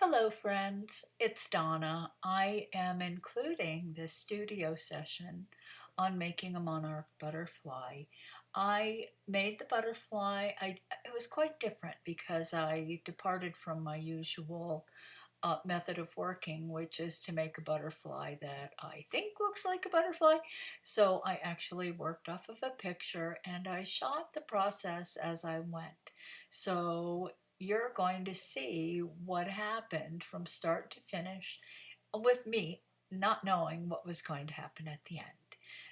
Hello friends, it's Donna. I am including this studio session on making a monarch butterfly. I made the butterfly. It was quite different because I departed from my usual method of working, which is to make a butterfly that I think looks like a butterfly. So I actually worked off of a picture and I shot the process as I went. So you're going to see what happened from start to finish with me not knowing what was going to happen at the end.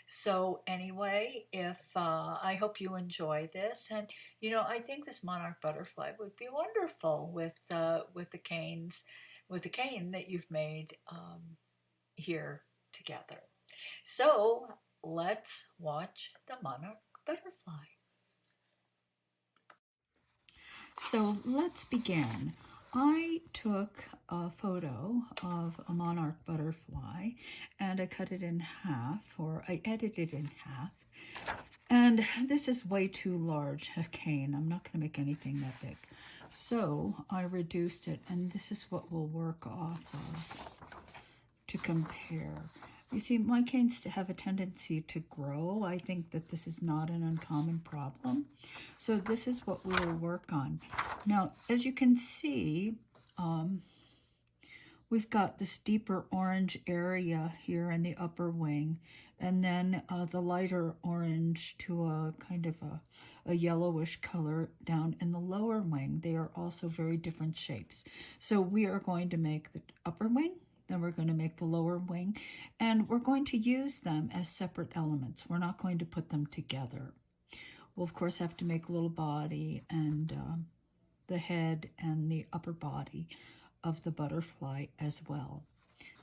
So anyway, if I hope you enjoy this, and I think this monarch butterfly would be wonderful with the canes, with the cane that you've made here together. So let's watch the monarch butterfly. So let's begin. I took a photo of a monarch butterfly and I cut it in half, or I edited it in half. And this is way too large a cane. I'm not going to make anything that big. So I reduced it, and this is what we'll work off of to compare. You see, my canes have a tendency to grow. I think that this is not an uncommon problem. So this is what we will work on. Now, as you can see, we've got this deeper orange area here in the upper wing, and then the lighter orange to a kind of a yellowish color down in the lower wing. They are also very different shapes. So we are going to make the upper wing, then we're going to make the lower wing, and we're going to use them as separate elements. We're not going to put them together. We'll, of course, have to make a little body and the head and the upper body of the butterfly as well.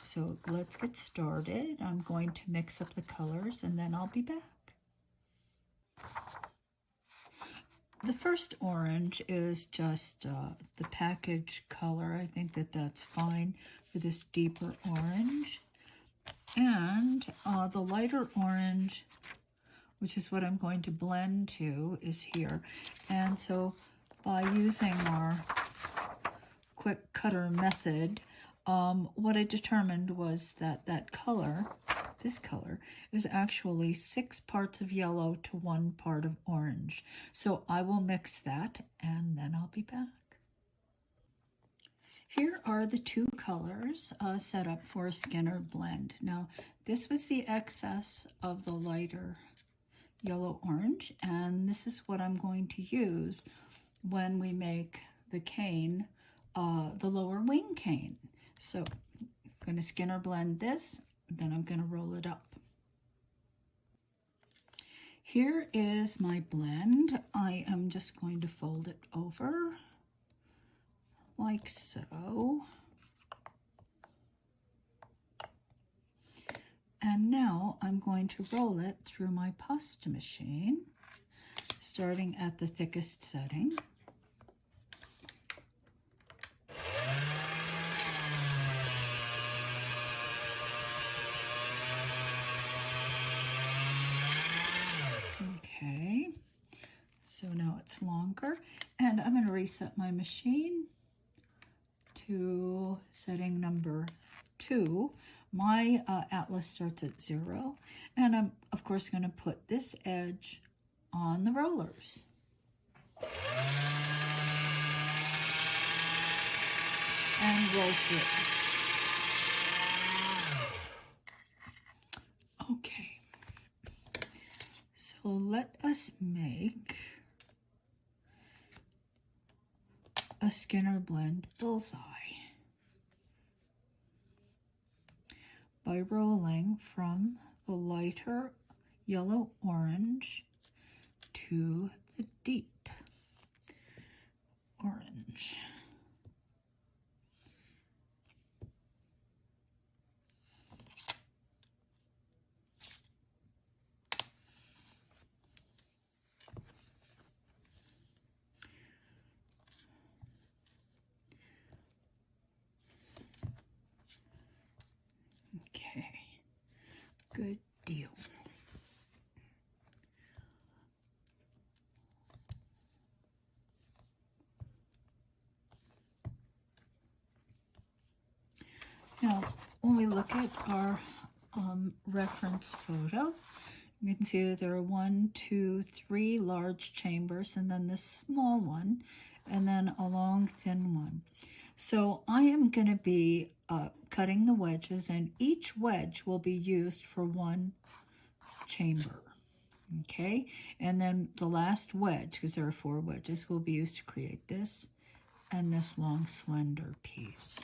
So let's get started. I'm going to mix up the colors and then I'll be back. The first orange is just the package color. I think that that's fine for this deeper orange. And the lighter orange, which is what I'm going to blend to, is here. And so by using our quick cutter method, what I determined was that that color, this color, is actually 6 parts of yellow to 1 part of orange. So I will mix that and then I'll be back. Here are the 2 colors set up for a Skinner blend. Now, this was the excess of the lighter yellow-orange, and this is what I'm going to use when we make the cane, the lower wing cane. So I'm going to Skinner blend this, then I'm going to roll it up. Here is my blend. I am just going to fold it over like so. And now I'm going to roll it through my pasta machine, starting at the thickest setting. Okay, so now it's longer, and I'm going to reset my machine to setting number 2. My atlas starts at 0, and I'm of course going to put this edge on the rollers. And roll through. Okay, so let us make a Skinner blend bullseye by rolling from the lighter yellow-orange to the deep orange. Okay, good deal. Now, when we look at our reference photo, you can see that there are 1, 2, 3 large chambers, and then this small one, and then a long, thin one. So I am going to be cutting the wedges, and each wedge will be used for one chamber. Okay, and then the last wedge, because there are 4 wedges, will be used to create this and this long, slender piece.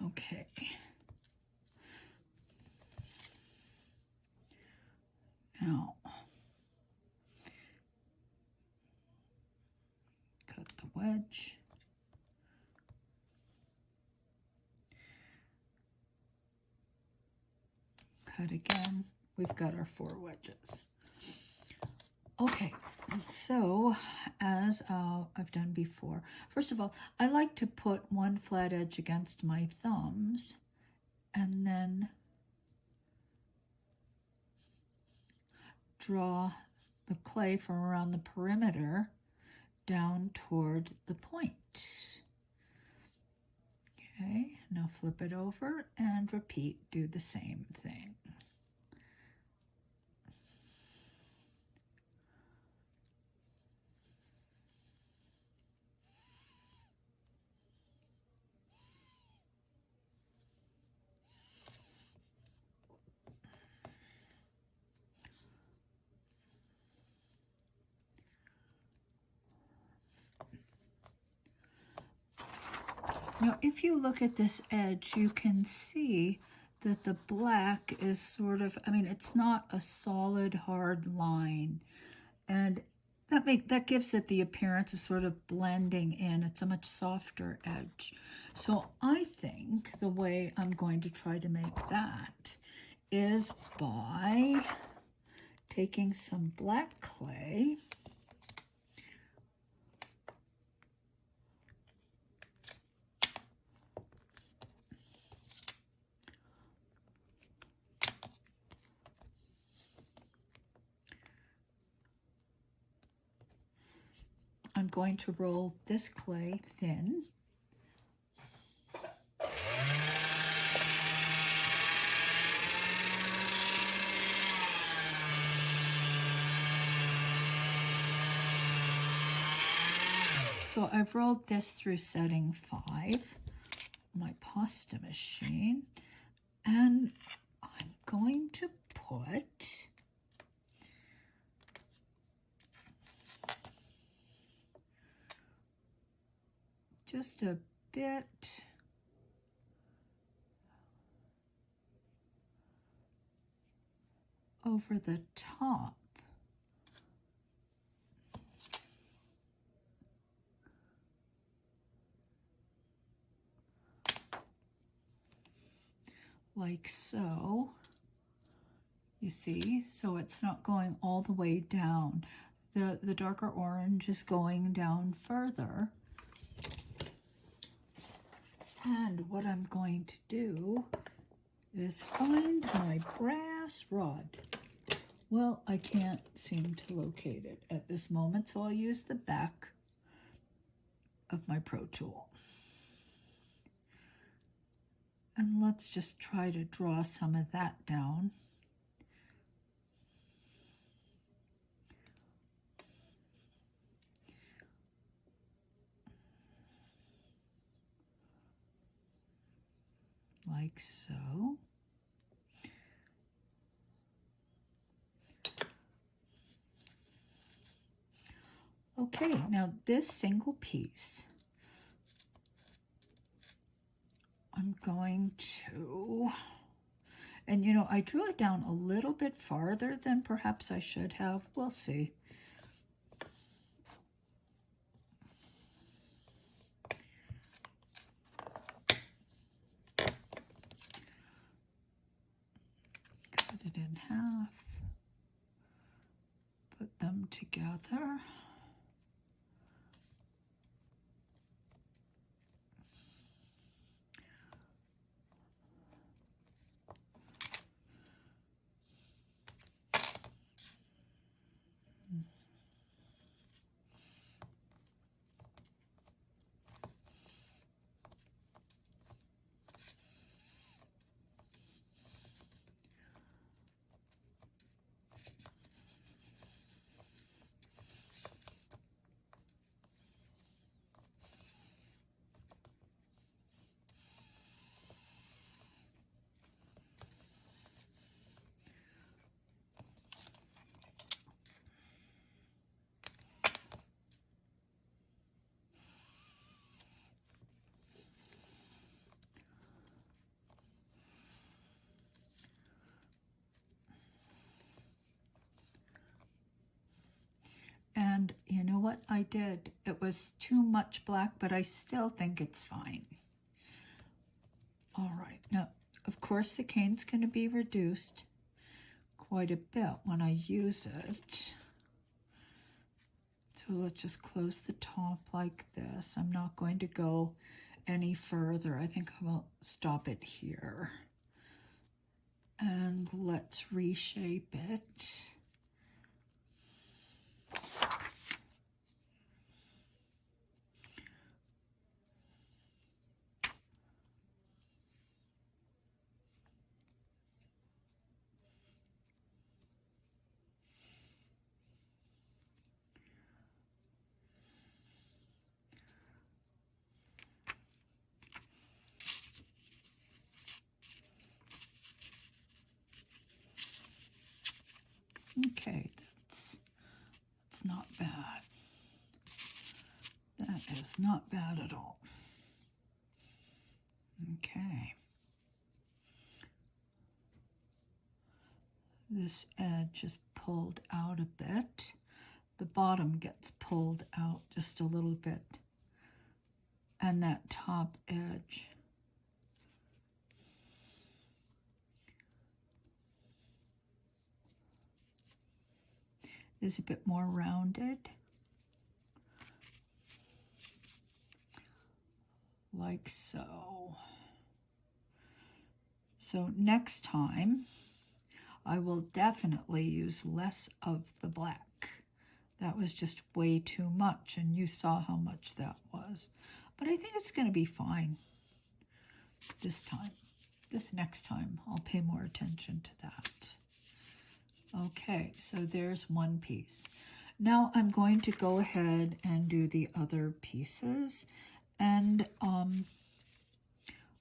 Okay. Now, cut the wedge. Cut again. We've got our 4 wedges. Okay, so as I've done before, first of all, I like to put one flat edge against my thumbs and then draw the clay from around the perimeter down toward the point. Okay, now flip it over and repeat, do the same thing. Now, if you look at this edge, you can see that the black is sort of, I mean, it's not a solid, hard line. And that gives it the appearance of sort of blending in. It's a much softer edge. So I think the way I'm going to try to make that is by taking some black clay, I'm going to roll this clay thin. So I've rolled this through setting 5, my pasta machine, and I'm going to put just a bit over the top. Like so. You see, so it's not going all the way down. The darker orange is going down further. And what I'm going to do is find my brass rod. Well, I can't seem to locate it at this moment, so I'll use the back of my Pro Tool. And let's just try to draw some of that down. Like so. Okay, now this single piece, I'm going to, and you know, I drew it down a little bit farther than perhaps I should have. We'll see. Cut it in half, put them together. what I did. It was too much black, but I still think it's fine. All right, now, of course, the cane's going to be reduced quite a bit when I use it. So let's just close the top like this. I'm not going to go any further. I think I will stop it here. And let's reshape it. Okay, that's not bad. That is not bad at all. Okay. This edge is pulled out a bit. The bottom gets pulled out just a little bit. And that top edge is a bit more rounded, like so. So next time, I will definitely use less of the black. That was just way too much, and you saw how much that was. But I think it's going to be fine this time. This next time, I'll pay more attention to that. Okay, so there's one piece. Now I'm going to go ahead and do the other pieces. And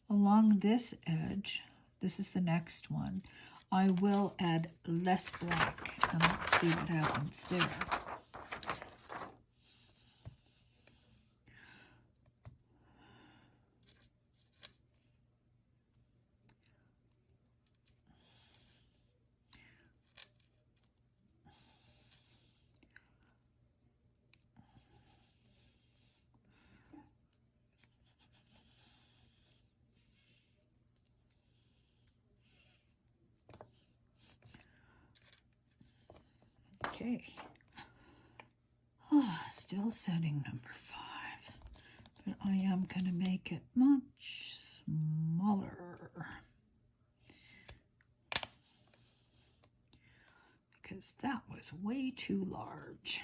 along this edge, this is the next one, I will add less black. And let's see what happens there. Okay. Still setting number 5, but I am going to make it much smaller because that was way too large.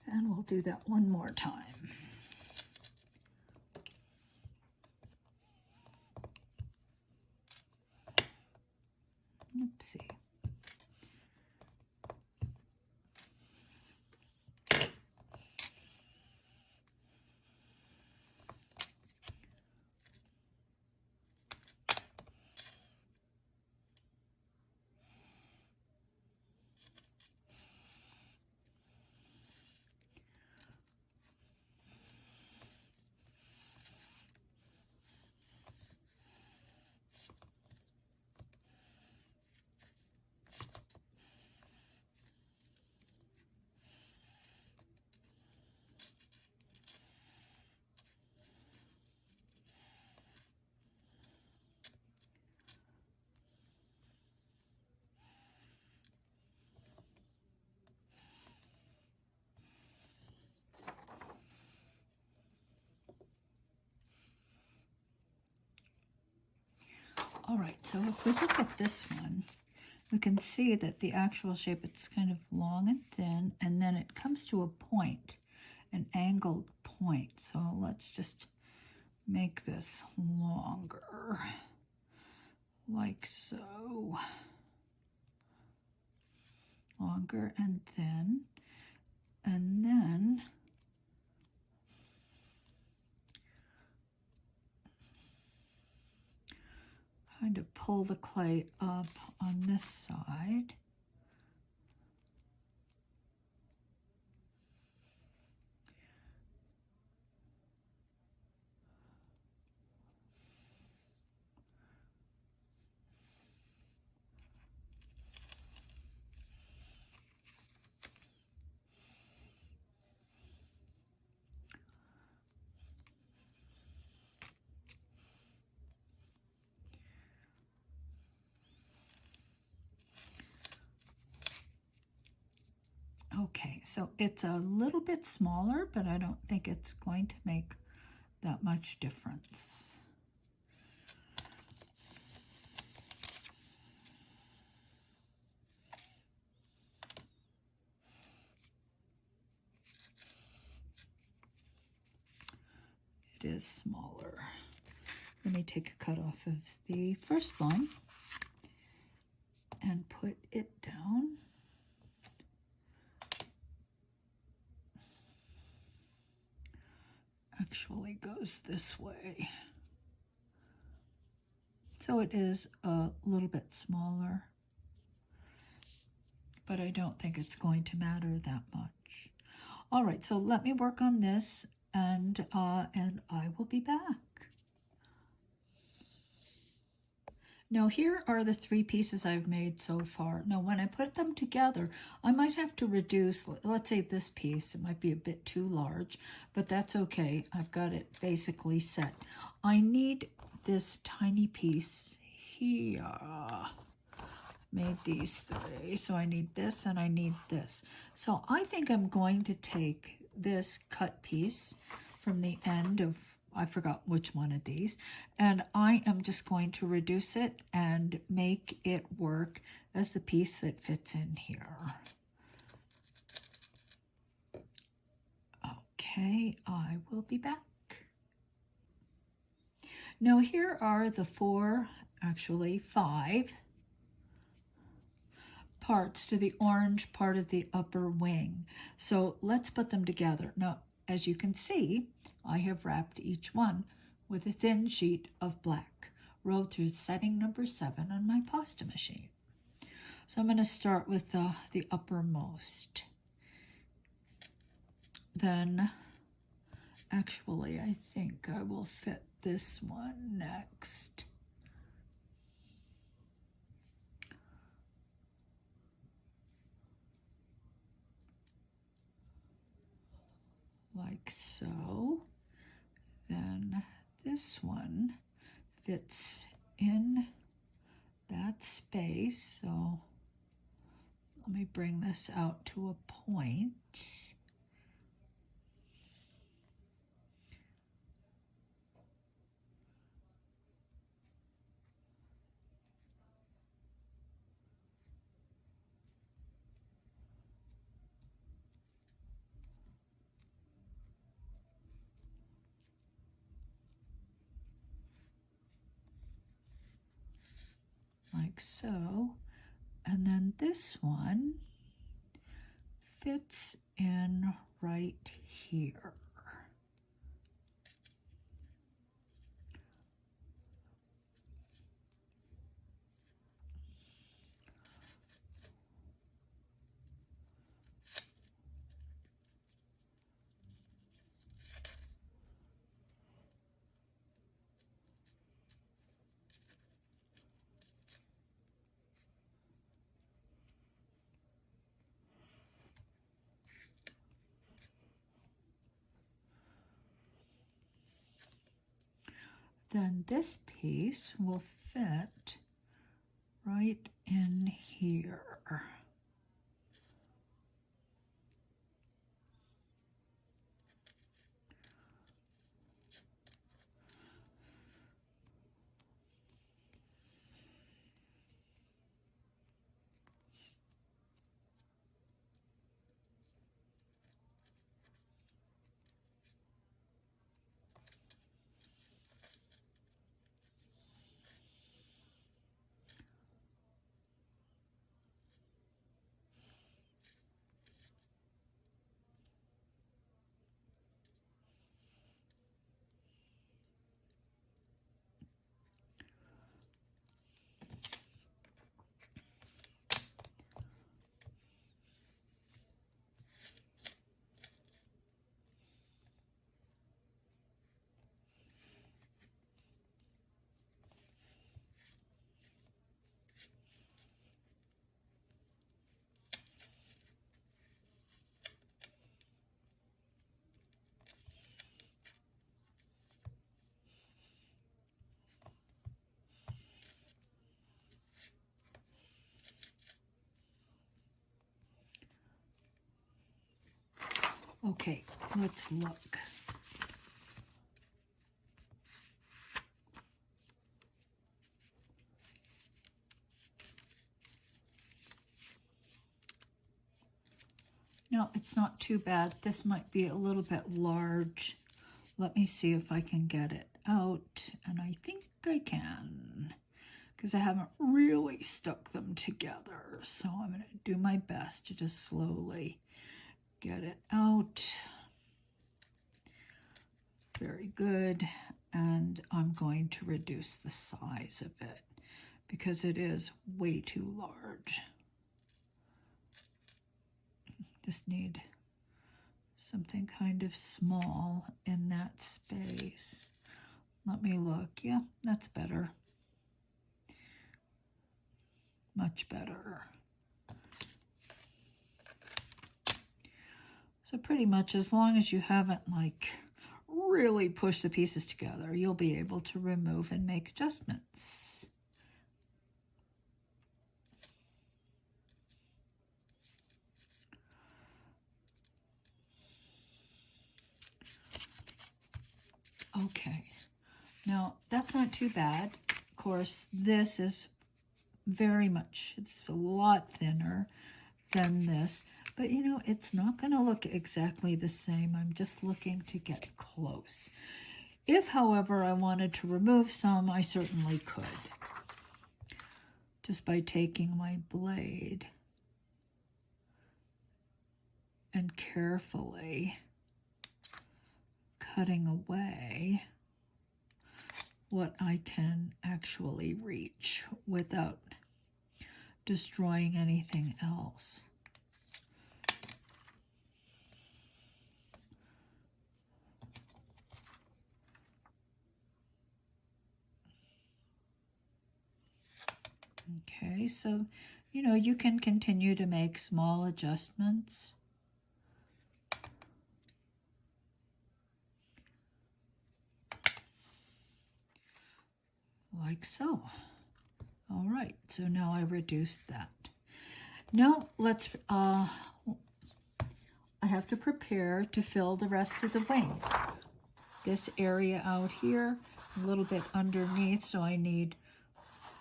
And we'll do that one more time. Oopsie. All right, so if we look at this one, we can see that the actual shape, it's kind of long and thin, and then it comes to a point, an angled point. So let's just make this longer, like so. Longer and thin, and then kind of pull the clay up on this side. Okay, so it's a little bit smaller, but I don't think it's going to make that much difference. It is smaller. Let me take a cut off of the first one and put it down. Actually goes this way. So it is a little bit smaller, but I don't think it's going to matter that much. All right, so let me work on this, and I will be back. Now here are the 3 pieces I've made so far. Now when I put them together, I might have to reduce, let's say this piece, it might be a bit too large, but that's okay. I've got it basically set. I need this tiny piece here. Made these 3, so I need this and I need this. So I think I'm going to take this cut piece from the end of, I forgot which one of these, and I am just going to reduce it and make it work as the piece that fits in here. Okay, I will be back. Now here are the 4, actually 5, parts to the orange part of the upper wing. So let's put them together. Now, as you can see, I have wrapped each one with a thin sheet of black, rolled through setting number 7 on my pasta machine. So I'm going to start with the uppermost. Then, actually, I think I will fit this one next. Like so. Then this one fits in that space, so let me bring this out to a point. Like so, and then this one fits in right here. Then this piece will fit right in here. Okay, let's look. No, it's not too bad. This might be a little bit large. Let me see if I can get it out, and I think I can, because I haven't really stuck them together. So I'm going to do my best to just slowly get it out. Very good. And I'm going to reduce the size of it because it is way too large. Just need something kind of small in that space. Let me look. Yeah, that's better. Much better. So pretty much as long as you haven't like really pushed the pieces together, you'll be able to remove and make adjustments. Okay, now that's not too bad. Of course, this is very much, it's a lot thinner than this, but you know, it's not going to look exactly the same. I'm just looking to get close. If, however, I wanted to remove some, I certainly could. Just by taking my blade and carefully cutting away what I can actually reach without destroying anything else. Okay, so, you know, you can continue to make small adjustments. Like so. All right, so now I reduced that. Now let's, I have to prepare to fill the rest of the wing. This area out here, a little bit underneath, so I need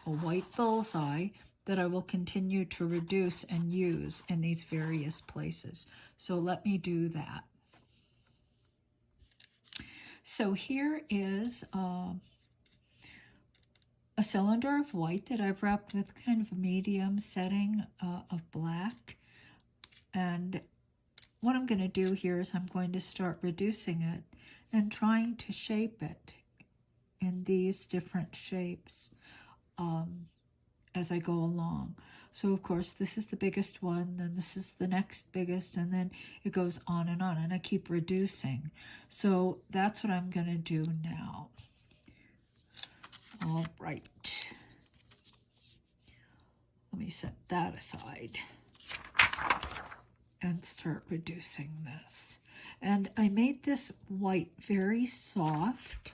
a white bullseye that I will continue to reduce and use in these various places. So let me do that. So here is a cylinder of white that I've wrapped with kind of a medium setting of black. And what I'm going to do here is I'm going to start reducing it and trying to shape it in these different shapes as I go along. So of course this is the biggest one, then this is the next biggest, and then it goes on, and I keep reducing. So that's what I'm going to do now. All right. Let me set that aside and start reducing this. And I made this white very soft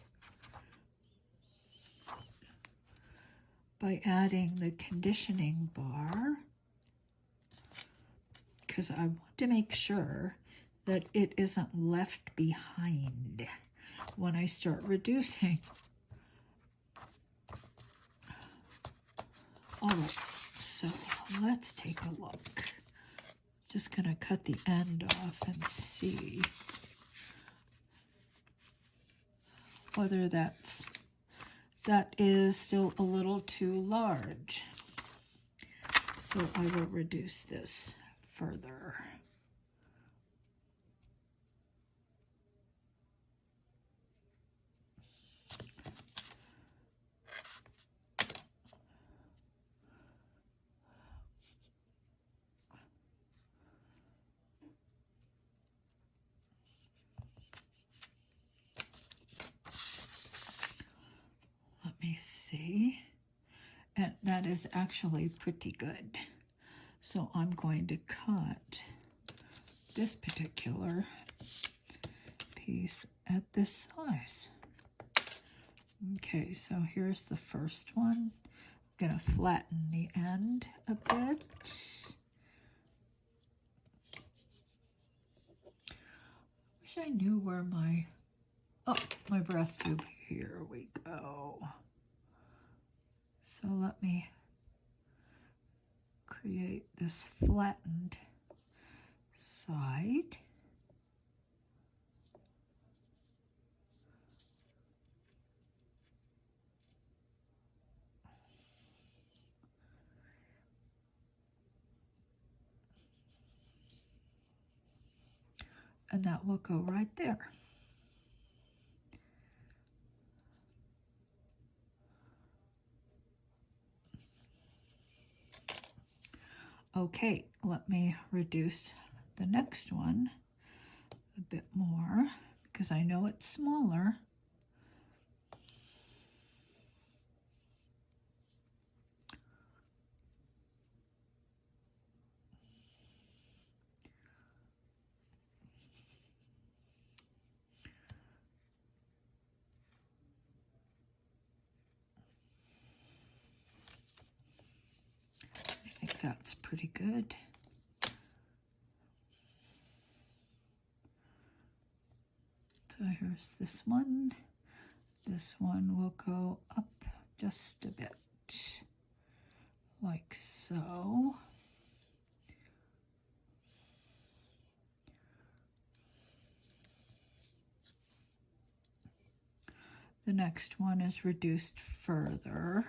by adding the conditioning bar, because I want to make sure that it isn't left behind when I start reducing. All right, so let's take a look. Just gonna cut the end off and see whether that is still a little too large. So I will reduce this further. Let me see. And that is actually pretty good. So I'm going to cut this particular piece at this size. Okay, so here's the first one. I'm going to flatten the end a bit. I knew where my, oh, my breast tube, here we go. So let me create this flattened side. And that will go right there. Okay, let me reduce the next one a bit more because I know it's smaller. I think that's pretty good. So here's this one. This one will go up just a bit, like so. The next one is reduced further.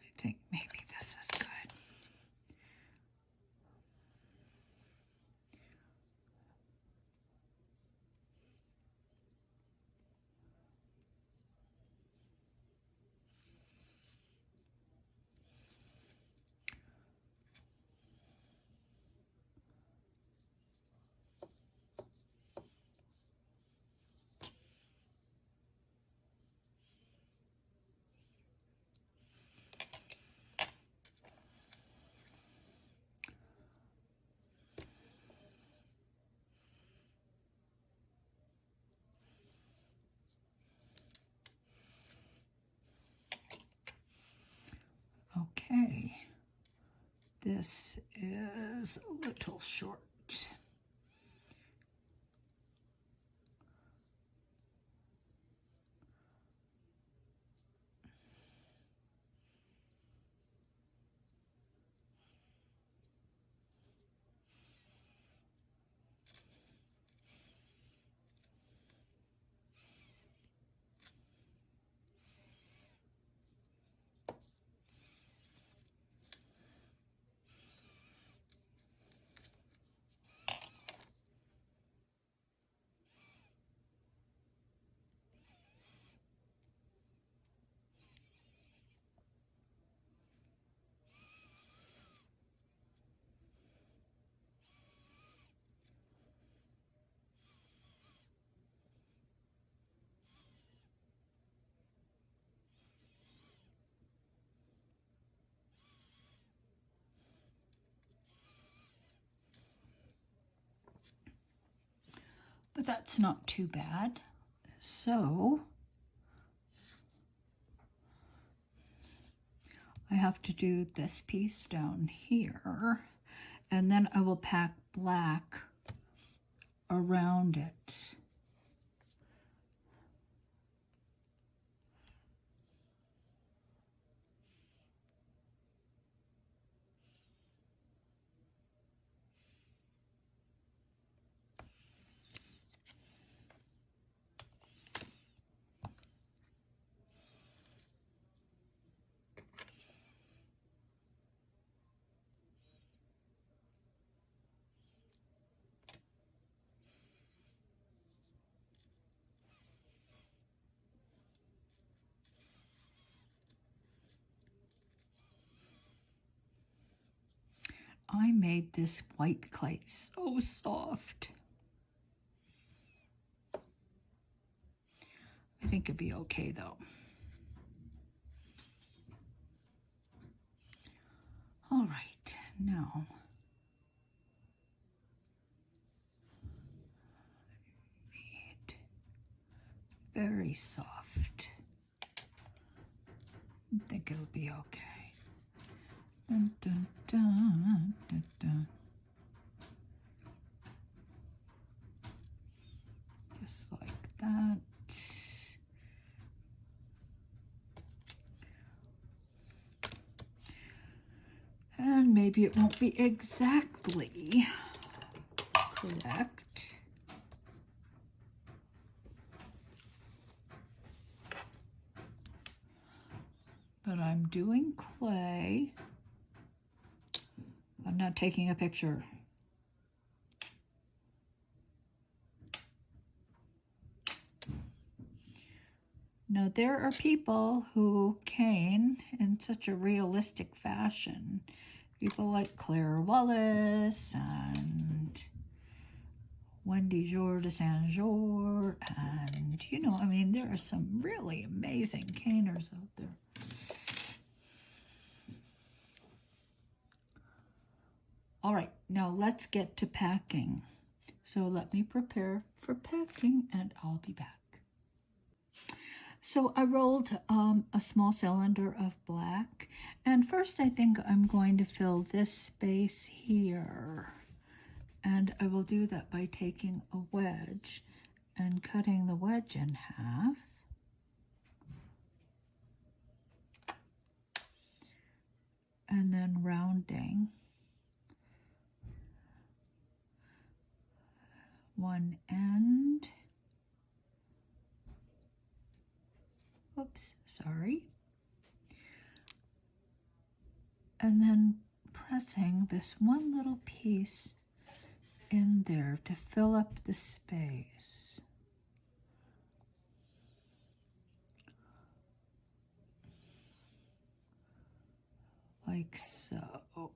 I think maybe this is good. Okay, this is a little short. But that's not too bad. So I have to do this piece down here, and then I will pack black around it. I made this white kite so soft. I think it'd be okay though. All right, now I need very soft. I think it'll be okay. Dun, dun, dun, dun, dun. Just like that. And maybe it won't be exactly correct. But I'm doing clay. I'm not taking a picture. Now, there are people who cane in such a realistic fashion. People like Claire Wallace and Wendy Jour de Saint-Jour, and, you know, I mean, there are some really amazing caners out there. All right, now let's get to packing. So let me prepare for packing, and I'll be back. So I rolled a small cylinder of black, and first I think I'm going to fill this space here. And I will do that by taking a wedge and cutting the wedge in half. And then rounding one end. Oops, sorry. And then pressing this one little piece in there to fill up the space. Like so. All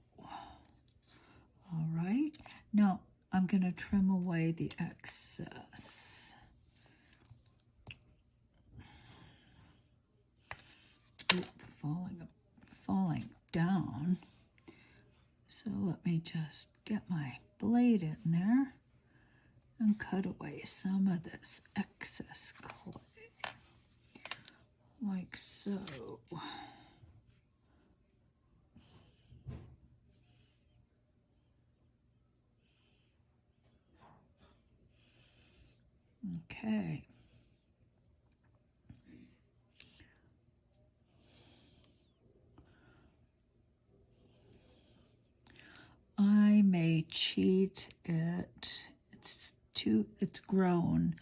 right, now I'm going to trim away the excess. Oop, falling down. So let me just get my blade in there and cut away some of this excess clay, like so. Okay. I may cheat it. It's grown.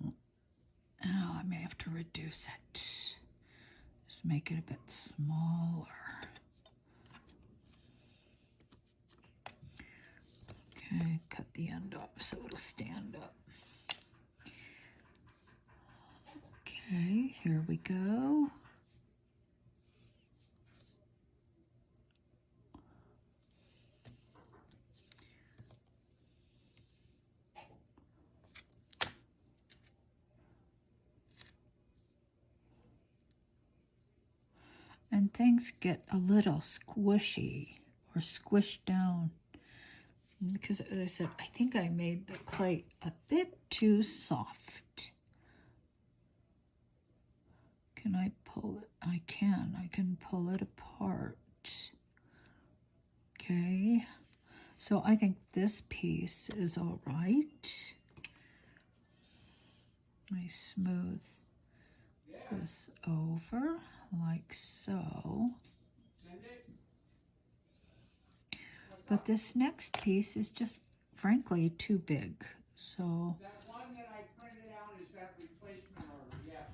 Oh, I may have to reduce it. Just make it a bit smaller. Okay, cut the end off so it'll stand up. Okay, here we go. And things get a little squishy or squished down because, as I said, I think I made the clay a bit too soft. Can I pull it? I can pull it apart. Okay, so I think this piece is all right. I smooth this over like so. But this next piece is just, frankly, too big. So that one that I printed out, is that replacement order? Yes.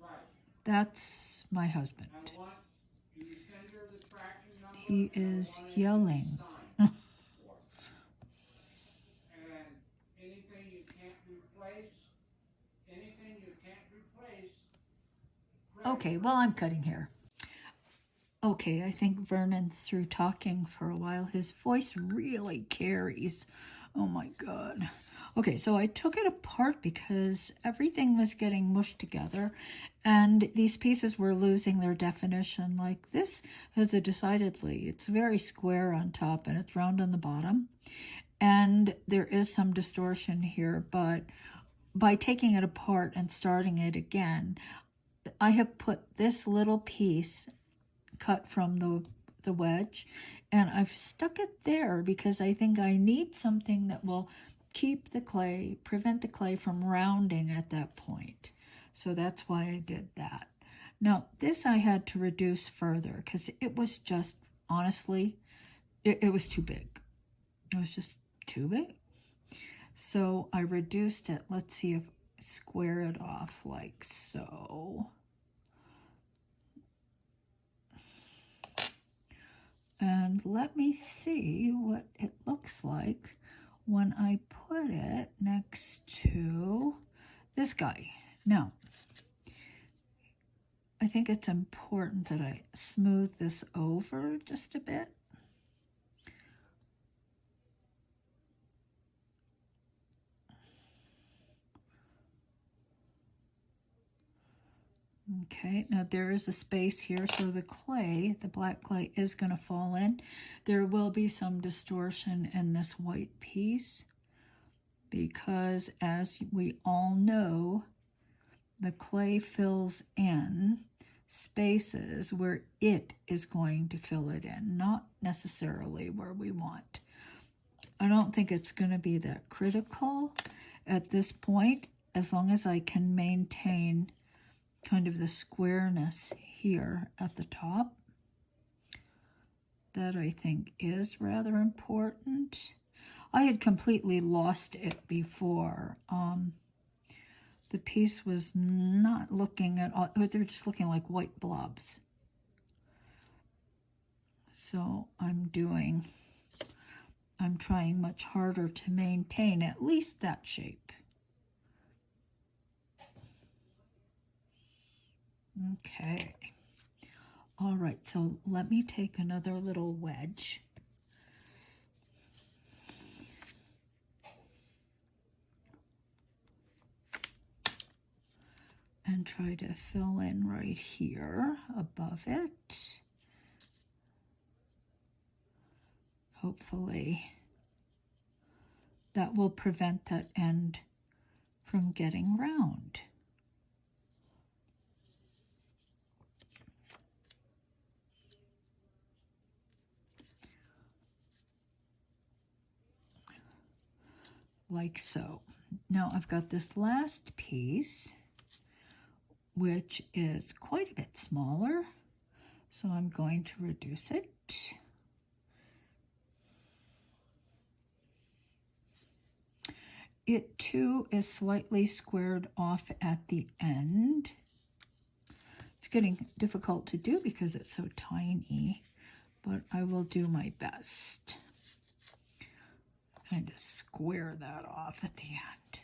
Right. That's my husband. I want you to send her the tracking number. He is yelling. And anything you can't replace, Okay, well, I'm cutting here. Okay, I think Vernon's through talking for a while. His voice really carries. Oh my God. Okay, so I took it apart because everything was getting mushed together and these pieces were losing their definition. Like this has a decidedly, it's very square on top and it's round on the bottom. and there is some distortion here, but by taking it apart and starting it again, I have put this little piece cut from the wedge, and I've stuck it there because I think I need something that will keep the clay, prevent the clay from rounding at that point. So that's why I did that. Now, this I had to reduce further because it was just, honestly, it was too big. It was just too big. So I reduced it. Let's see if I square it off like so. And let me see what it looks like when I put it next to this guy. Now, I think it's important that I smooth this over just a bit. Okay, now there is a space here, so the clay, the black clay, is going to fall in. There will be some distortion in this white piece because, as we all know, the clay fills in spaces where it is going to fill it in, not necessarily where we want. I don't think it's going to be that critical at this point, as long as I can maintain kind of the squareness here at the top. That I think is rather important. I had completely lost it before. The piece was not looking at all, they were just looking like white blobs. So I'm trying much harder to maintain at least that shape. Okay. All right, so let me take another little wedge. And try to fill in right here above it. Hopefully that will prevent that end from getting round. Like so. Now I've got this last piece, which is quite a bit smaller, so I'm going to reduce it. It too is slightly squared off at the end. It's getting difficult to do because it's so tiny, but I will do my best. Kind of square that off at the end.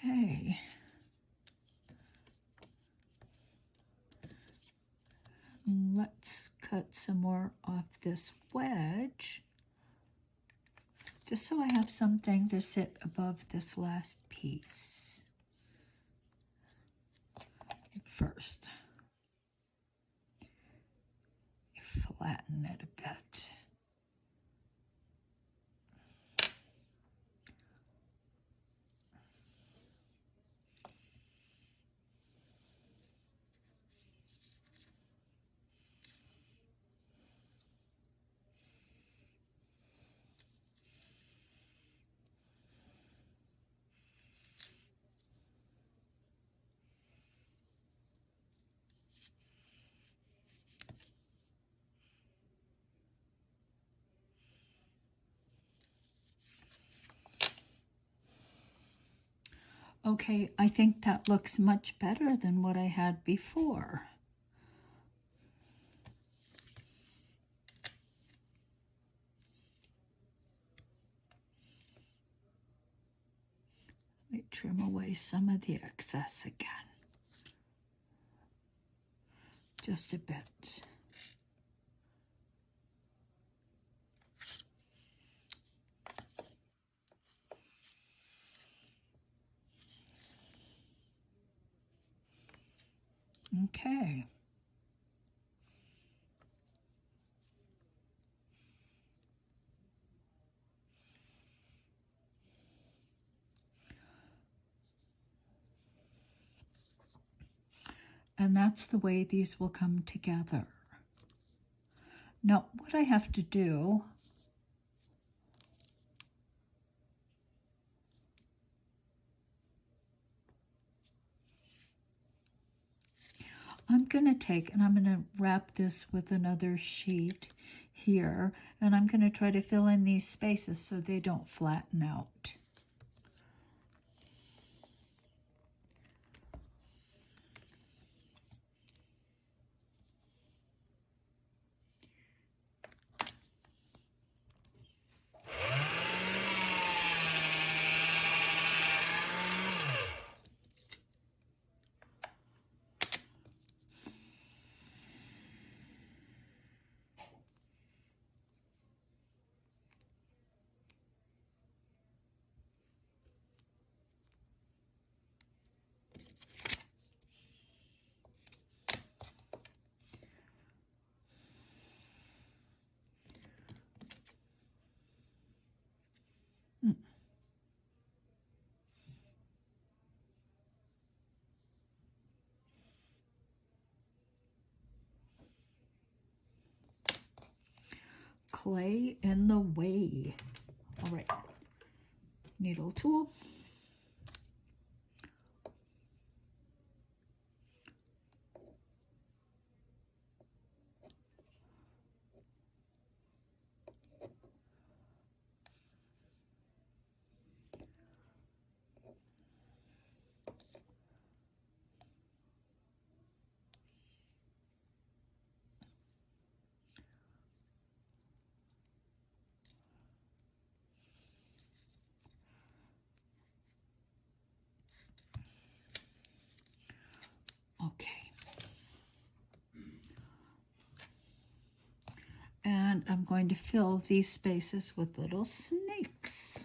Okay. Let's cut some more off this wedge, just so I have something to sit above this last piece. First, flatten it a bit. Okay, I think that looks much better than what I had before. Let me Trim away some of the excess again. Just a bit. Okay. And that's the way these will come together. Now, what I have to do, I'm going to take and I'm going to wrap this with another sheet here, and I'm going to try to fill in these spaces so they don't flatten out. Clay in the way. All right, needle tool. Okay. And I'm going to fill these spaces with little snakes.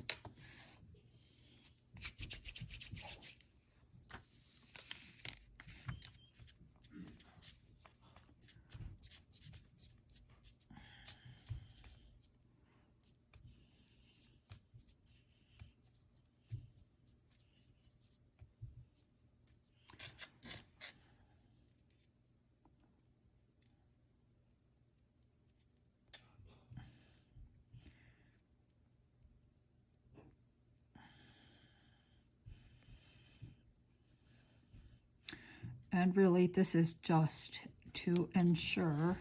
And really, this is just to ensure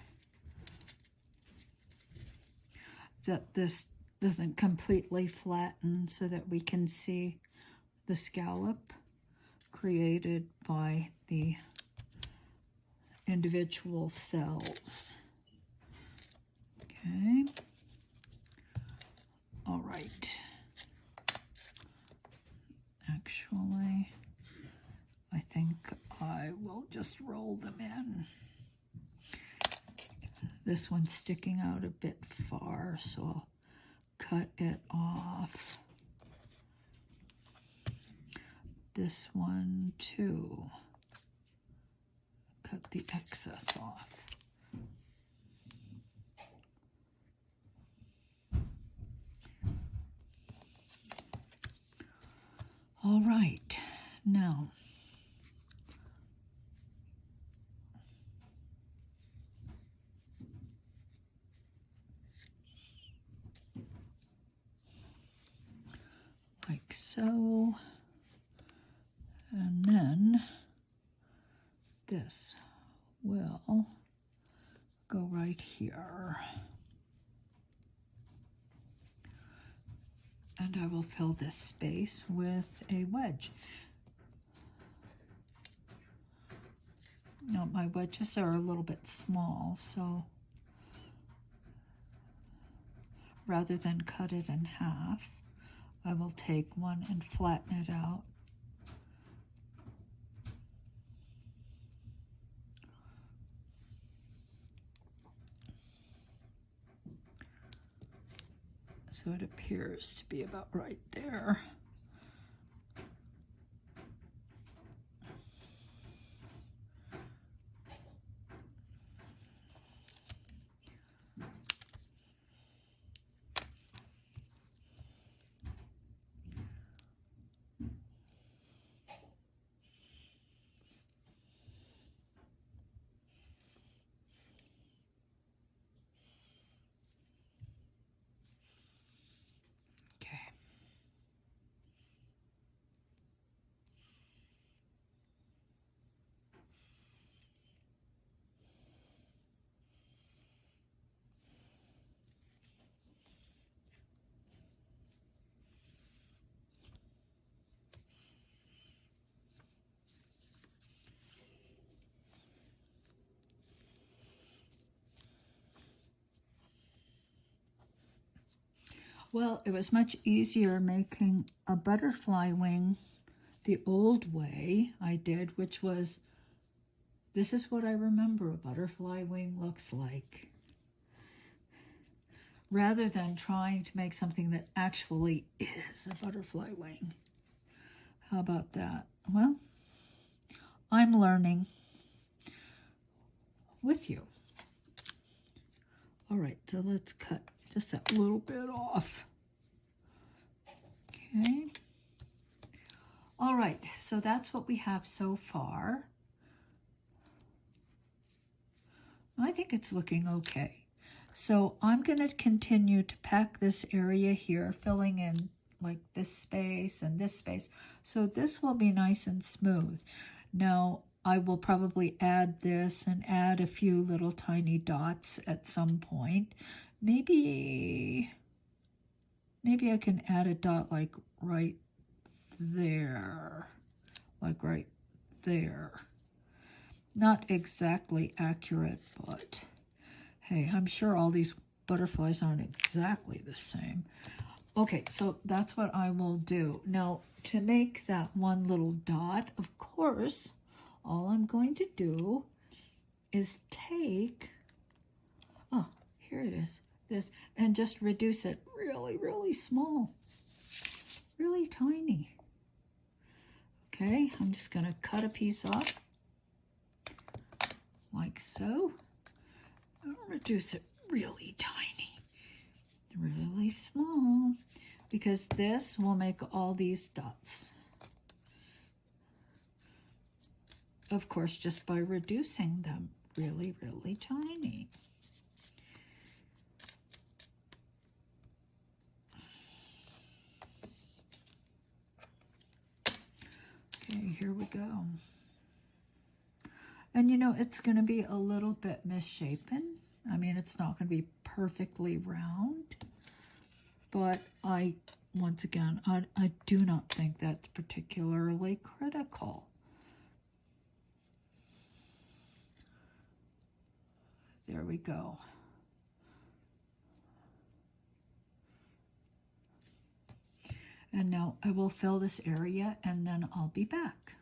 that this doesn't completely flatten so that we can see the scallop created by the individual cells. Okay. All right. Actually, I think I will just roll them in. This one's sticking out a bit far, so I'll cut it off. This one too. Cut the excess off. All right, now like so, and then this will go right here. And I will fill this space with a wedge. Now my wedges are a little bit small, so rather than cut it in half, I will take one and flatten it out So it appears to be about right there. Okay. Well, it was much easier making a butterfly wing the old way I did, which was, this is what I remember a butterfly wing looks like, rather than trying to make something that actually is a butterfly wing. How about that? Well, I'm learning with you. All right, so let's cut just that little bit off. Okay. All right, so that's what we have so far. I think it's looking okay. So I'm going to continue to pack this area here, filling in like this space and this space. So this will be nice and smooth. Now, I will probably add this and add a few little tiny dots at some point. Maybe I can add a dot like right there, like right there. Not exactly accurate, but hey, I'm sure all these butterflies aren't exactly the same. Okay, so that's what I will do. Now, to make that one little dot, of course, all I'm going to do is take, oh, here it is, this, and just reduce it really, really small, really tiny. Okay, I'm just going to cut a piece off, like so. I'll reduce it really tiny, really small, because this will make all these dots. Of course, just by reducing them really, really tiny. Okay, here we go. And you know, it's going to be a little bit misshapen. I mean, it's not going to be perfectly round, but once again, I do not think that's particularly critical. There we go. And now I will fill this area and then I'll be back.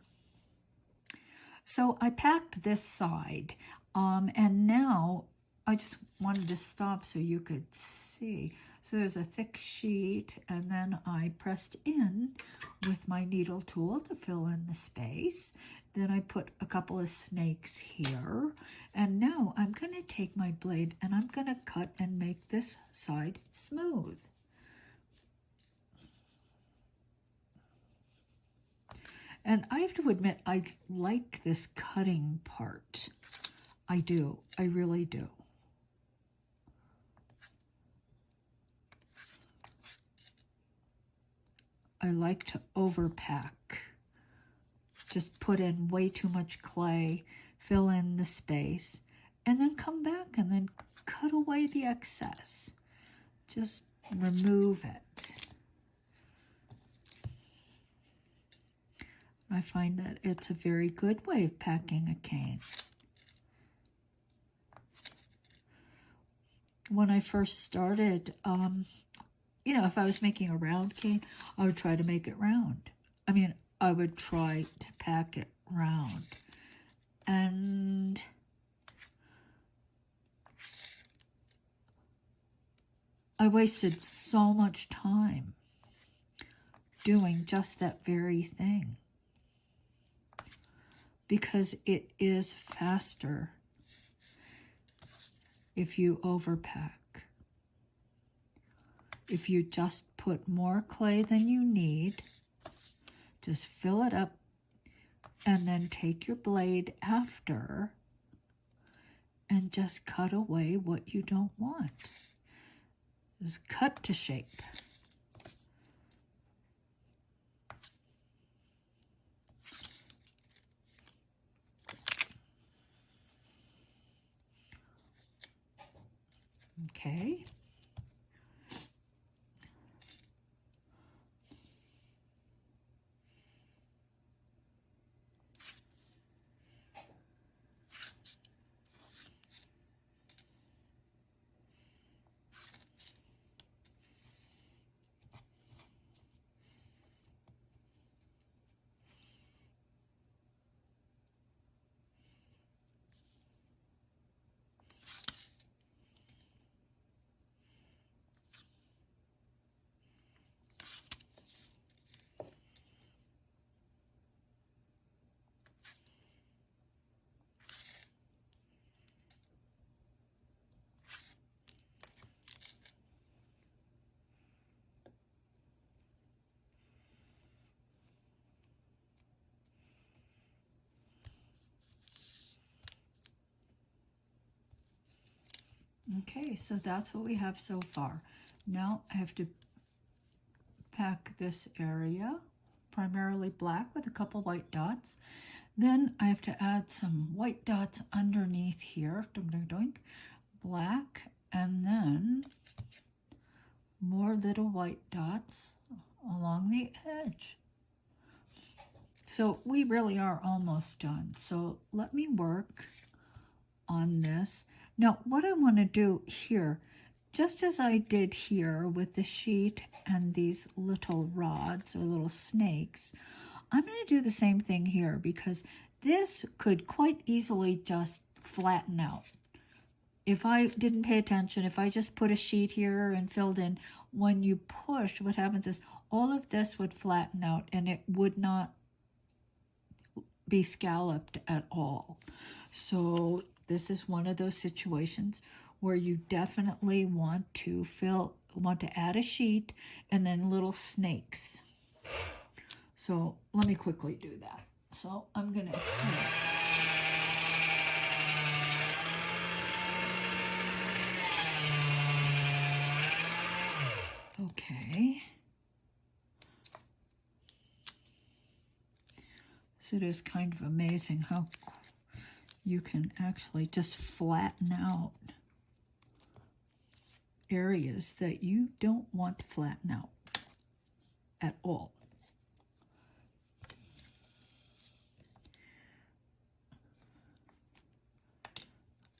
So I packed this side, and now I just wanted to stop so you could see. So there's a thick sheet, and then I pressed in with my needle tool to fill in the space. Then I put a couple of snakes here, and now I'm going to take my blade and I'm going to cut and make this side smooth. And I have to admit, I like this cutting part. I do. I really do. I like to overpack. Just put in way too much clay, fill in the space, and then come back and then cut away the excess. Just remove it. I find that it's a very good way of packing a cane. When I first started, you know, if I was making a round cane, I would try to make it round. I mean, I would try to pack it round. And I wasted so much time doing just that very thing because it is faster if you overpack. If you just put more clay than you need, just fill it up and then take your blade after and just cut away what you don't want. Just cut to shape. Okay. Okay, so that's what we have so far. Now I have to pack this area, primarily black with a couple white dots. Then I have to add some white dots underneath here, black, and then more little white dots along the edge. So we really are almost done. So let me work on this. Now what I want to do here, just as I did here with the sheet and these little rods or little snakes, I'm going to do the same thing here because this could quite easily just flatten out. If I didn't pay attention, if I just put a sheet here and filled in, when you push, what happens is all of this would flatten out and it would not be scalloped at all. So this is one of those situations where you definitely want to add a sheet and then little snakes. So let me quickly do that. So I'm going to okay. So it is kind of amazing how you can actually just flatten out areas that you don't want to flatten out at all.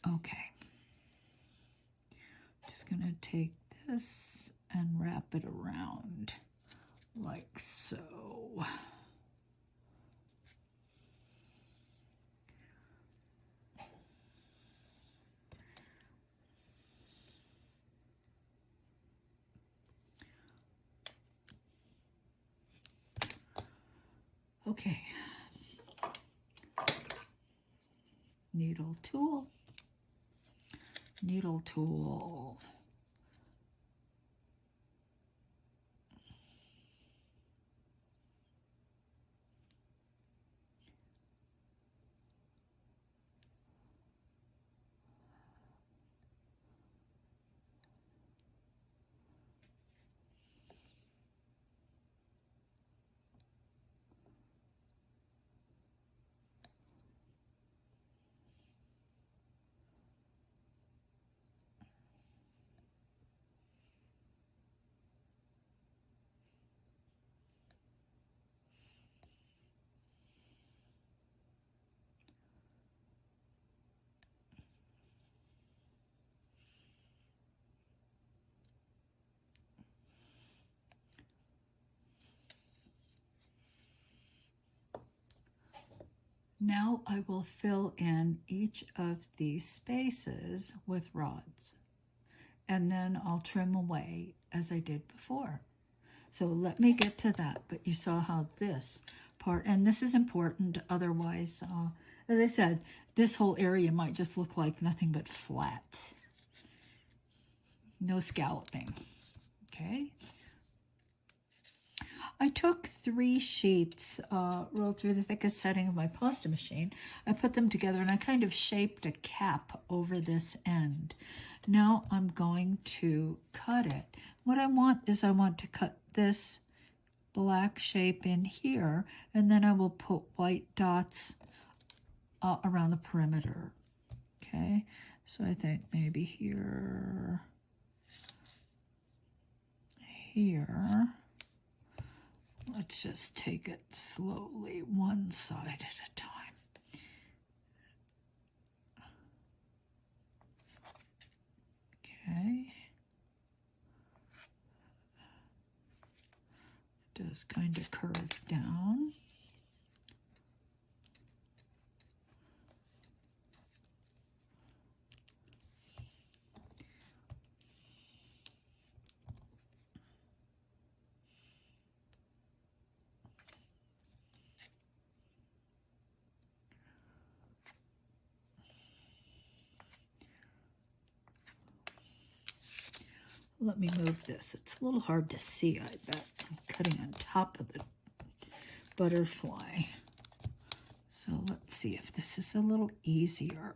Okay. Just going to take this and wrap it around like so. Okay. Needle tool. Needle tool. Now I will fill in each of these spaces with rods. and then I'll trim away as I did before. So let me get to that, but you saw how this part, and this is important, otherwise, as I said, this whole area might just look like nothing but flat. No scalloping, okay? I took 3 sheets, rolled through the thickest setting of my pasta machine. I put them together and I kind of shaped a cap over this end. Now I'm going to cut it. What I want is I want to cut this black shape in here, and then I will put white dots around the perimeter. Okay, so I think maybe here, here. Let's just take it slowly, one side at a time. Okay. It does kind of curve down. Let me move this. It's a little hard to see, I bet. I'm cutting on top of the butterfly. So let's see if this is a little easier.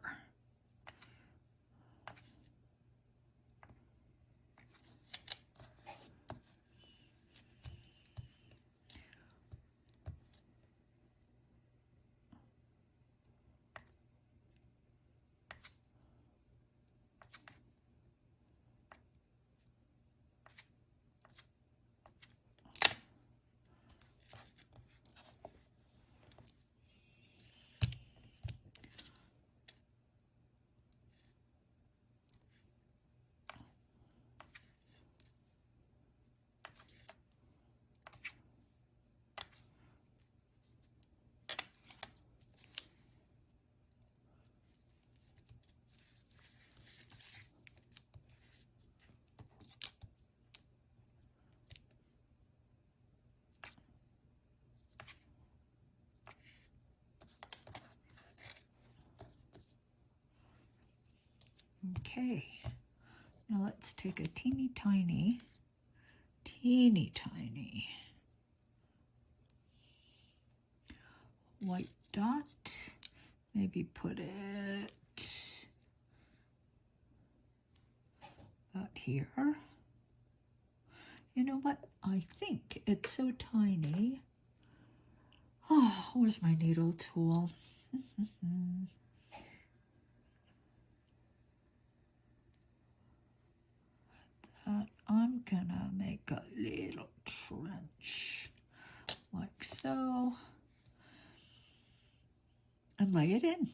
Okay, now let's take a teeny tiny white dot, maybe put it about here. You know what? I think it's so tiny. Oh, where's my needle tool? That I'm gonna make a little trench like so and lay it in.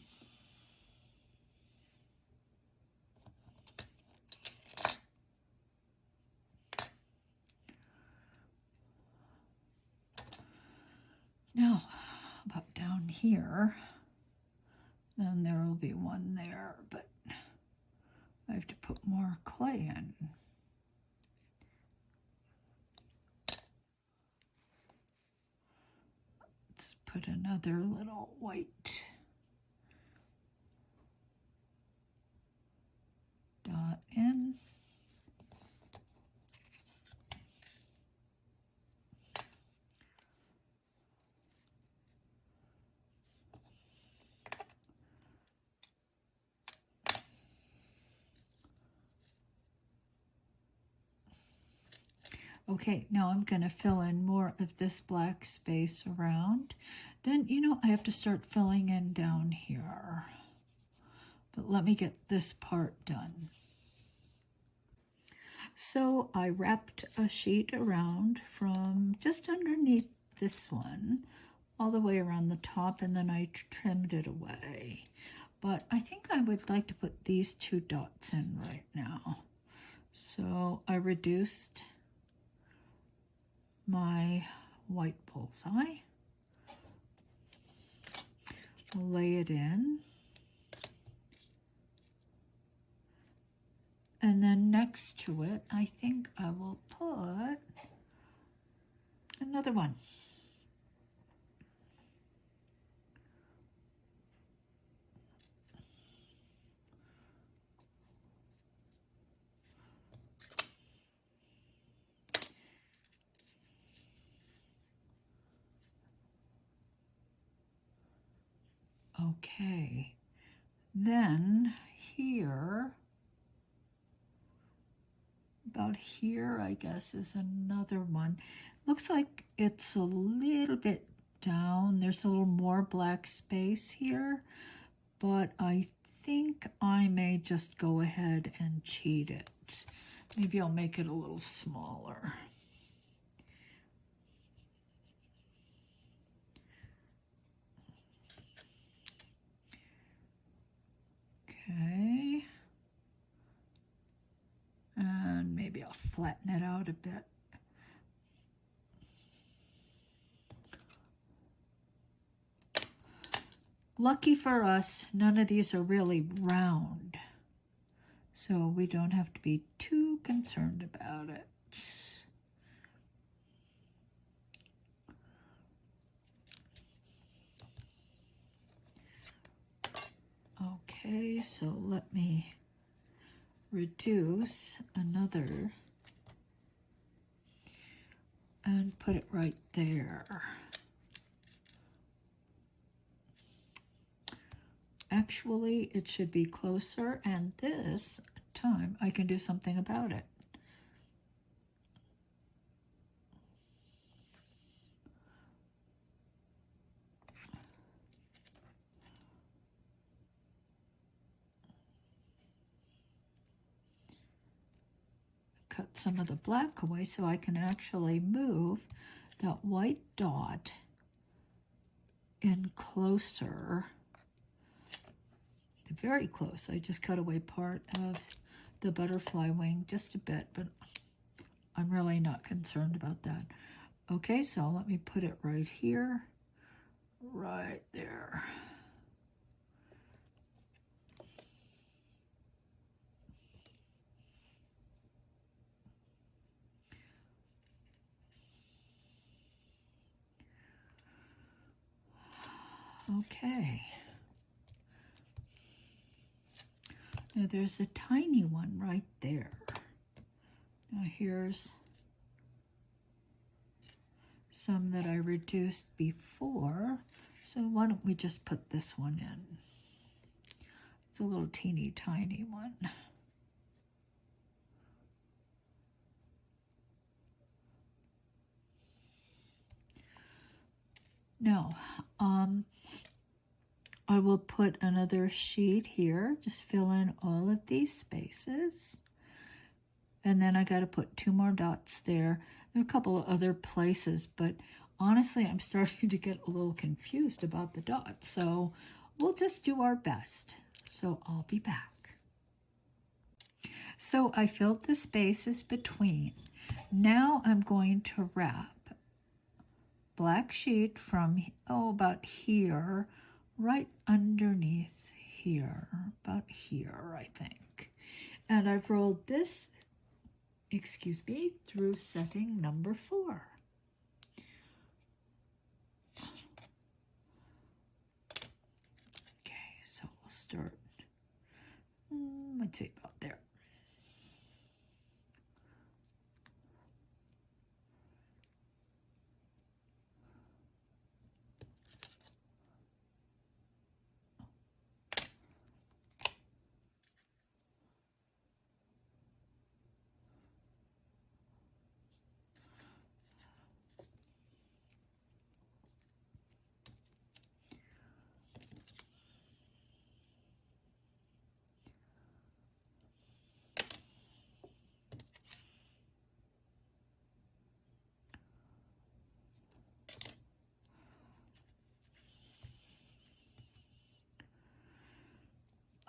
Now, about down here, then there will be one there, but I have to put more clay in. Let's put another little white dot in. Okay, now I'm going to fill in more of this black space around. Then, you know, I have to start filling in down here. But let me get this part done. So I wrapped a sheet around from just underneath this one all the way around the top, and then I trimmed it away. But I think I would like to put these 2 dots in right now. So I reduced my white bullseye, lay it in, and then next next to it, I think I will put another one. Okay, then here, about here, I guess, is another one. Looks like it's a little bit down. There's a little more black space here, but I think I may just go ahead and cheat it. Maybe I'll make it a little smaller. Okay. And maybe I'll flatten it out a bit. Lucky for us, none of these are really round, so we don't have to be too concerned about it. Okay, so let me reduce another and put it right there. Actually, it should be closer, and this time I can do something about it. Cut some of the black away so I can actually move that white dot in closer, very close. I just cut away part of the butterfly wing just a bit, but I'm really not concerned about that. Okay, so let me put it right here, right there. Okay. Now there's a tiny one right there. Now here's some that I reduced before. So why don't we just put this one in? It's a little teeny tiny one. Now, I will put another sheet here, just fill in all of these spaces. And then I got to put 2 more dots there. There are a couple of other places, but honestly, I'm starting to get a little confused about the dots. So we'll just do our best. So I'll be back. So I filled the spaces between. Now I'm going to wrap black sheet from, about here, right underneath here, about here, I think. And I've rolled this, through setting number 4. Okay, so we'll start, let's see, about there.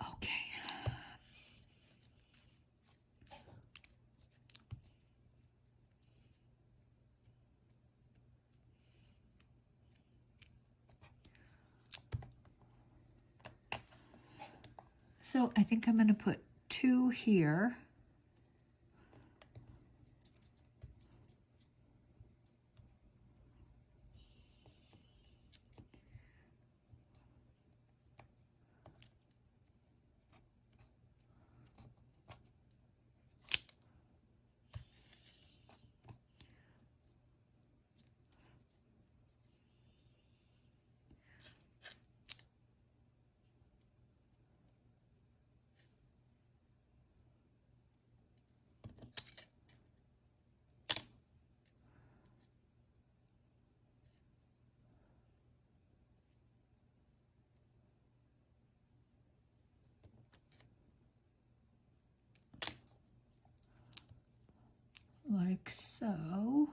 Okay. So I think I'm going to put 2 here like so.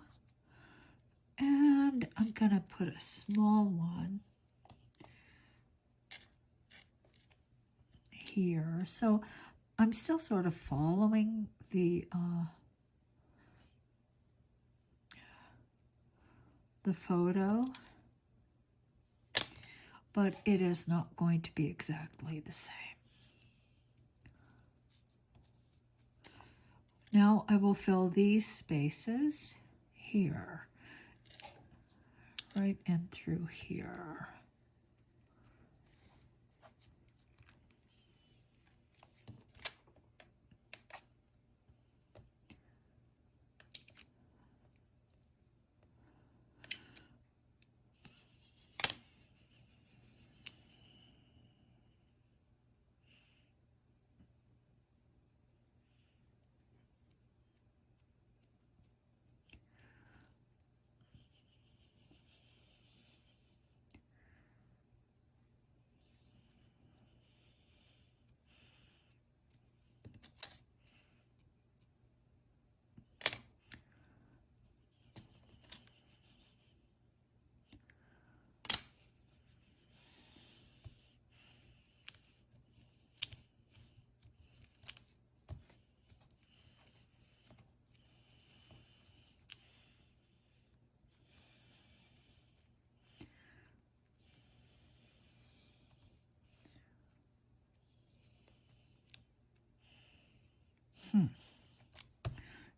And I'm going to put a small one here. So I'm still sort of following the photo, but it is not going to be exactly the same. Now I will fill these spaces here, right in through here.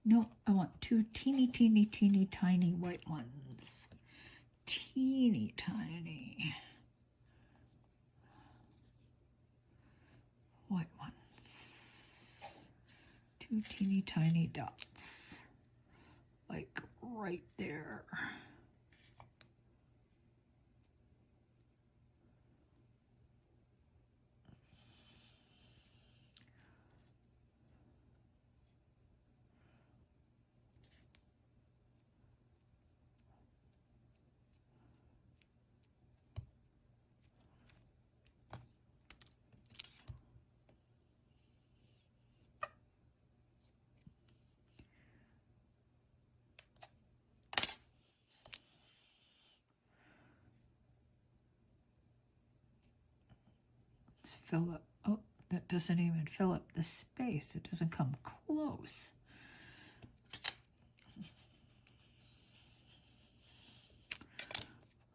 No, I want two teeny, teeny, teeny, tiny white ones. Teeny, tiny white ones. Two teeny, tiny dots. Like right there. Fill up. Oh, that doesn't even fill up the space. It doesn't come close.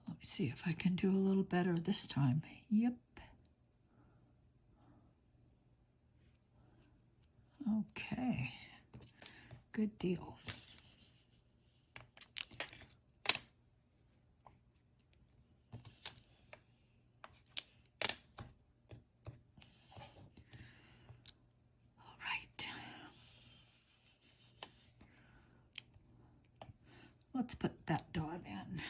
Let me see if I can do a little better this time. Yep. Okay. Good deal. Let's put that dot in.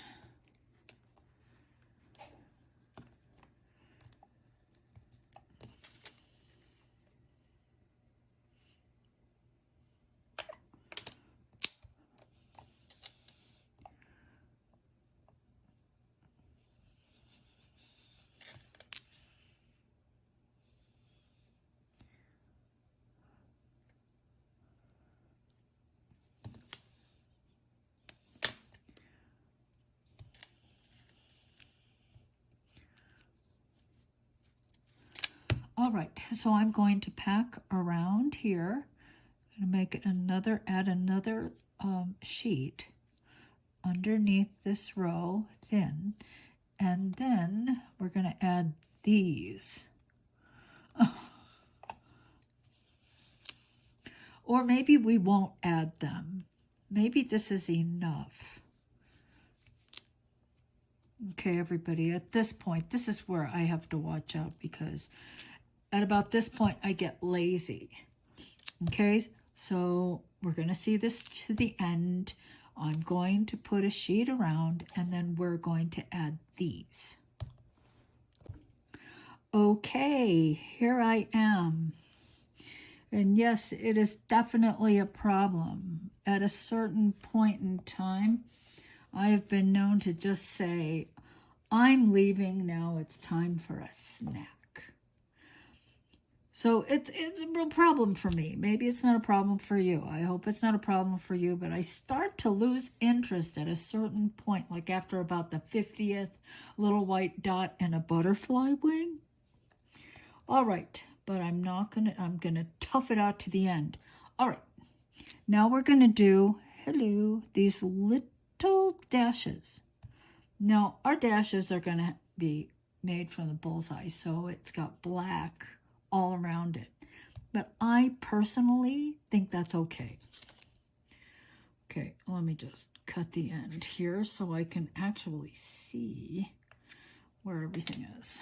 All right, so I'm going to pack around here and make another, add another sheet underneath this row thin, and then we're going to add these. Or maybe we won't add them. Maybe this is enough. Okay, everybody, at this point, this is where I have to watch out, because at about this point, I get lazy. Okay, so we're going to see this to the end. I'm going to put a sheet around, and then we're going to add these. Okay, here I am. And yes, it is definitely a problem. At a certain point in time, I have been known to just say, I'm leaving now, it's time for a snack. So it's a real problem for me. Maybe it's not a problem for you. I hope it's not a problem for you, but I start to lose interest at a certain point, like after about the 50th little white dot and a butterfly wing. All right, but I'm gonna tough it out to the end. All right, now we're gonna do, these little dashes. Now our dashes are gonna be made from the bullseye, so it's got black all around it. But I personally think that's okay. Okay, let me just cut the end here so I can actually see where everything is.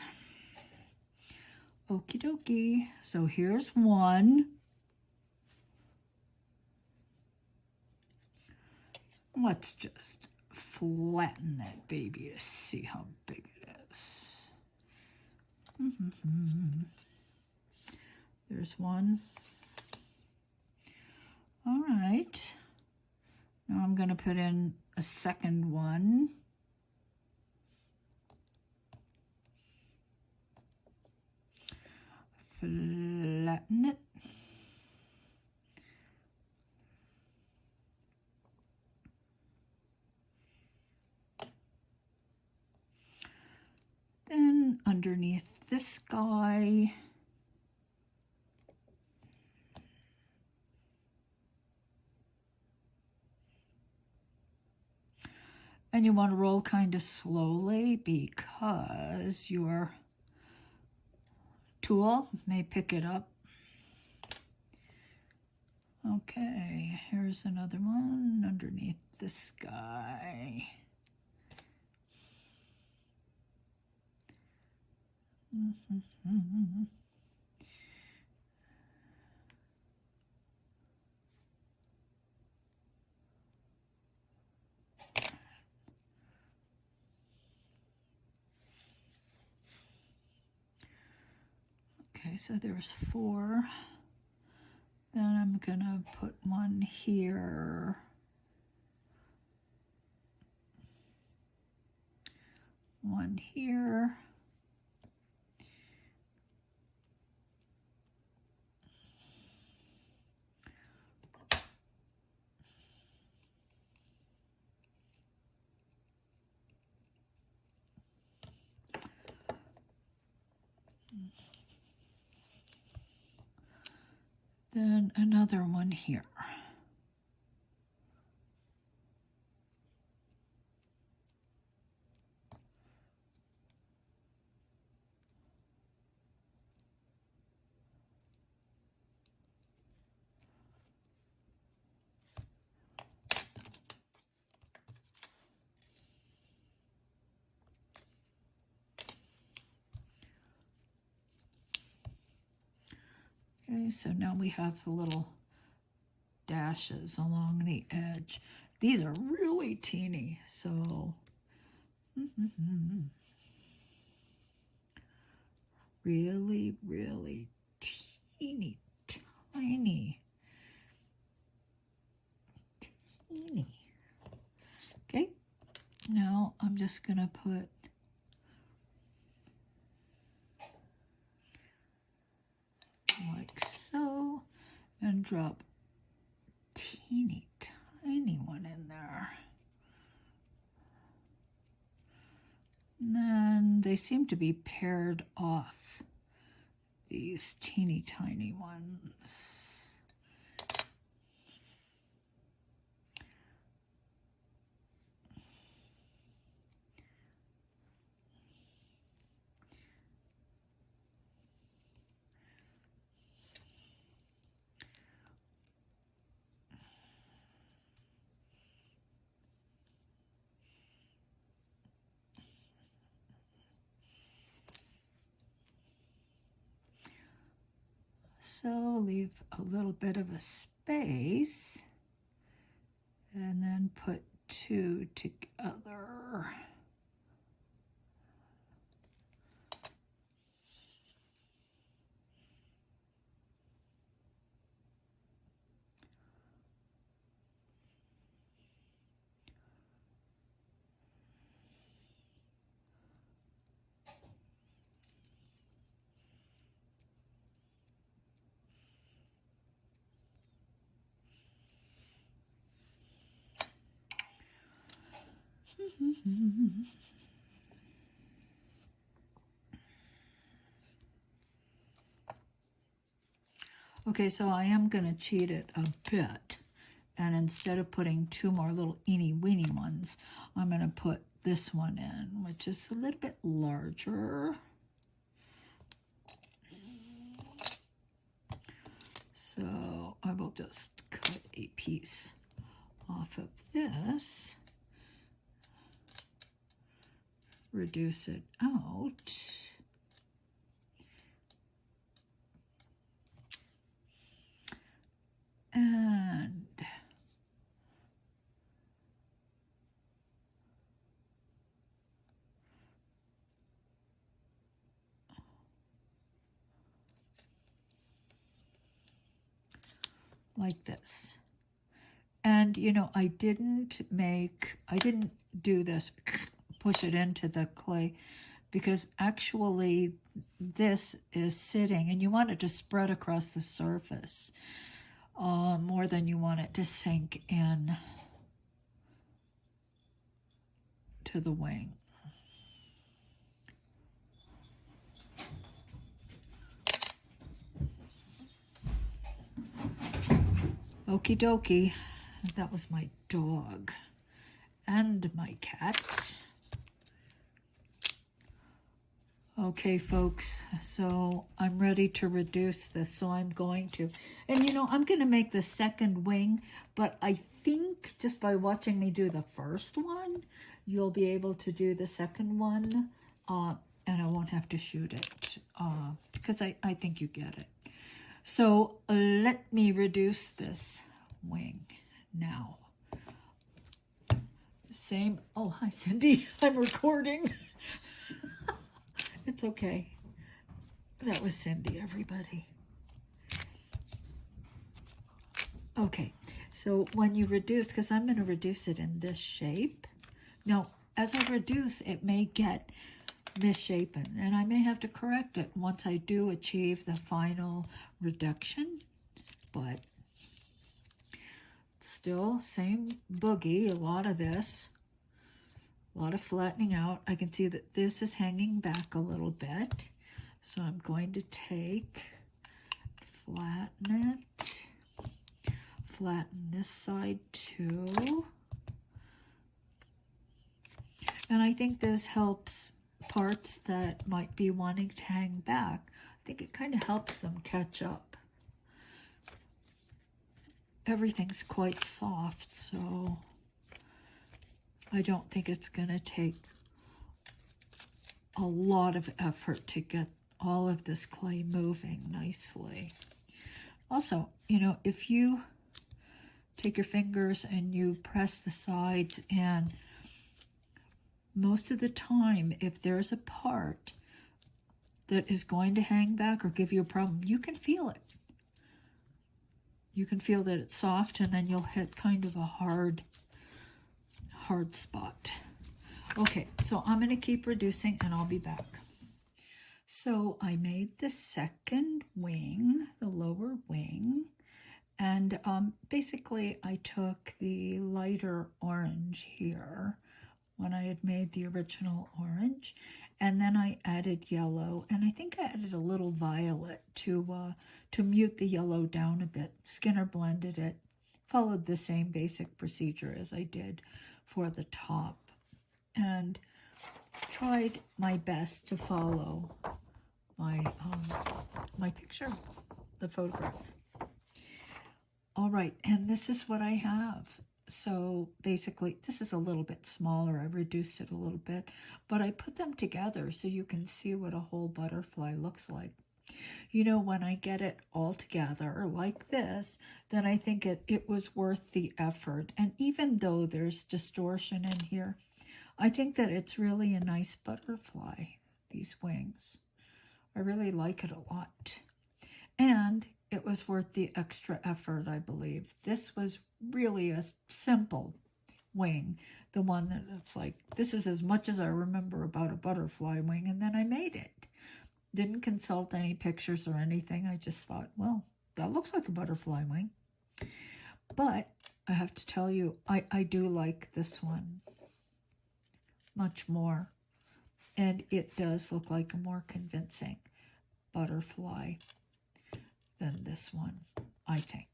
Okie dokie. So here's one. Let's just flatten that baby to see how big it is. There's one. All right. Now I'm going to put in a second one. Flatten it. Then underneath this guy, and you want to roll kind of slowly because your tool may pick it up. Okay, here's another one underneath this guy. Okay, so there's 4. Then I'm gonna put one here. One here. Then another one here. Okay, so now we have the little dashes along the edge. These are really teeny, so really, really teeny, tiny. Okay, now I'm just gonna put like so and drop teeny tiny one in there. And then they seem to be paired off, these teeny tiny ones. So leave a little bit of a space and then put 2 together. Okay, so I am going to cheat it a bit. And instead of putting two more little eeny-weeny ones, I'm going to put this one in, which is a little bit larger. So I will just cut a piece off of this, reduce it out. And like this. And, you know, I didn't do this, push it into the clay, because actually this is sitting, and you want it to spread across the surface more than you want it to sink in to the wing. Okie dokie. That was my dog and my cat. Okay, folks, so I'm ready to reduce this, so I'm going to. And, you know, I'm going to make the second wing, but I think just by watching me do the first one, you'll be able to do the second one, and I won't have to shoot it, because I think you get it. So let me reduce this wing now. Same. Oh, hi, Cindy. I'm recording. It's okay. That was Cindy, everybody. Okay, so when you reduce, because I'm going to reduce it in this shape. Now, as I reduce, it may get misshapen, and I may have to correct it once I do achieve the final reduction, but still same boogie, a lot of this, a lot of flattening out. I can see that this is hanging back a little bit, so I'm going to take, flatten it, flatten this side too, and I think this helps parts that might be wanting to hang back. I think it kind of helps them catch up. Everything's quite soft, so I don't think it's going to take a lot of effort to get all of this clay moving nicely. Also, you know, if you take your fingers and you press the sides, and most of the time, if there's a part that is going to hang back or give you a problem, you can feel it. You can feel that it's soft, and then you'll hit kind of a hard spot. Okay, so I'm going to keep reducing, and I'll be back. So I made the second wing, the lower wing, and basically I took the lighter orange here when I had made the original orange, and then I added yellow, and I think I added a little violet to mute the yellow down a bit. Skinner blended it, followed the same basic procedure as I did for the top, and tried my best to follow my picture, the photograph. All right, and this is what I have. So basically, this is a little bit smaller. I reduced it a little bit, but I put them together so you can see what a whole butterfly looks like. You know, when I get it all together like this, then I think it was worth the effort. And even though there's distortion in here, I think that it's really a nice butterfly, these wings. I really like it a lot. And it was worth the extra effort, I believe. This was really a simple wing, the one that it's like, this is as much as I remember about a butterfly wing, and then I made it. Didn't consult any pictures or anything. I just thought, well, that looks like a butterfly wing. But I have to tell you, I do like this one. much more. And it does look like a more convincing butterfly than this one, I think.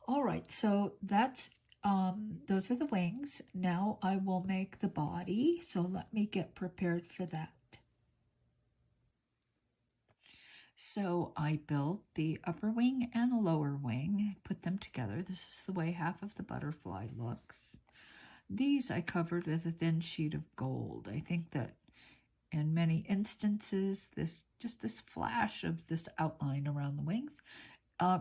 All right, so that's those are the wings. Now I will make the body, so let me get prepared for that. So I built the upper wing and the lower wing, put them together. This is the way half of the butterfly looks. These I covered with a thin sheet of gold. I think that in many instances, this flash of this outline around the wings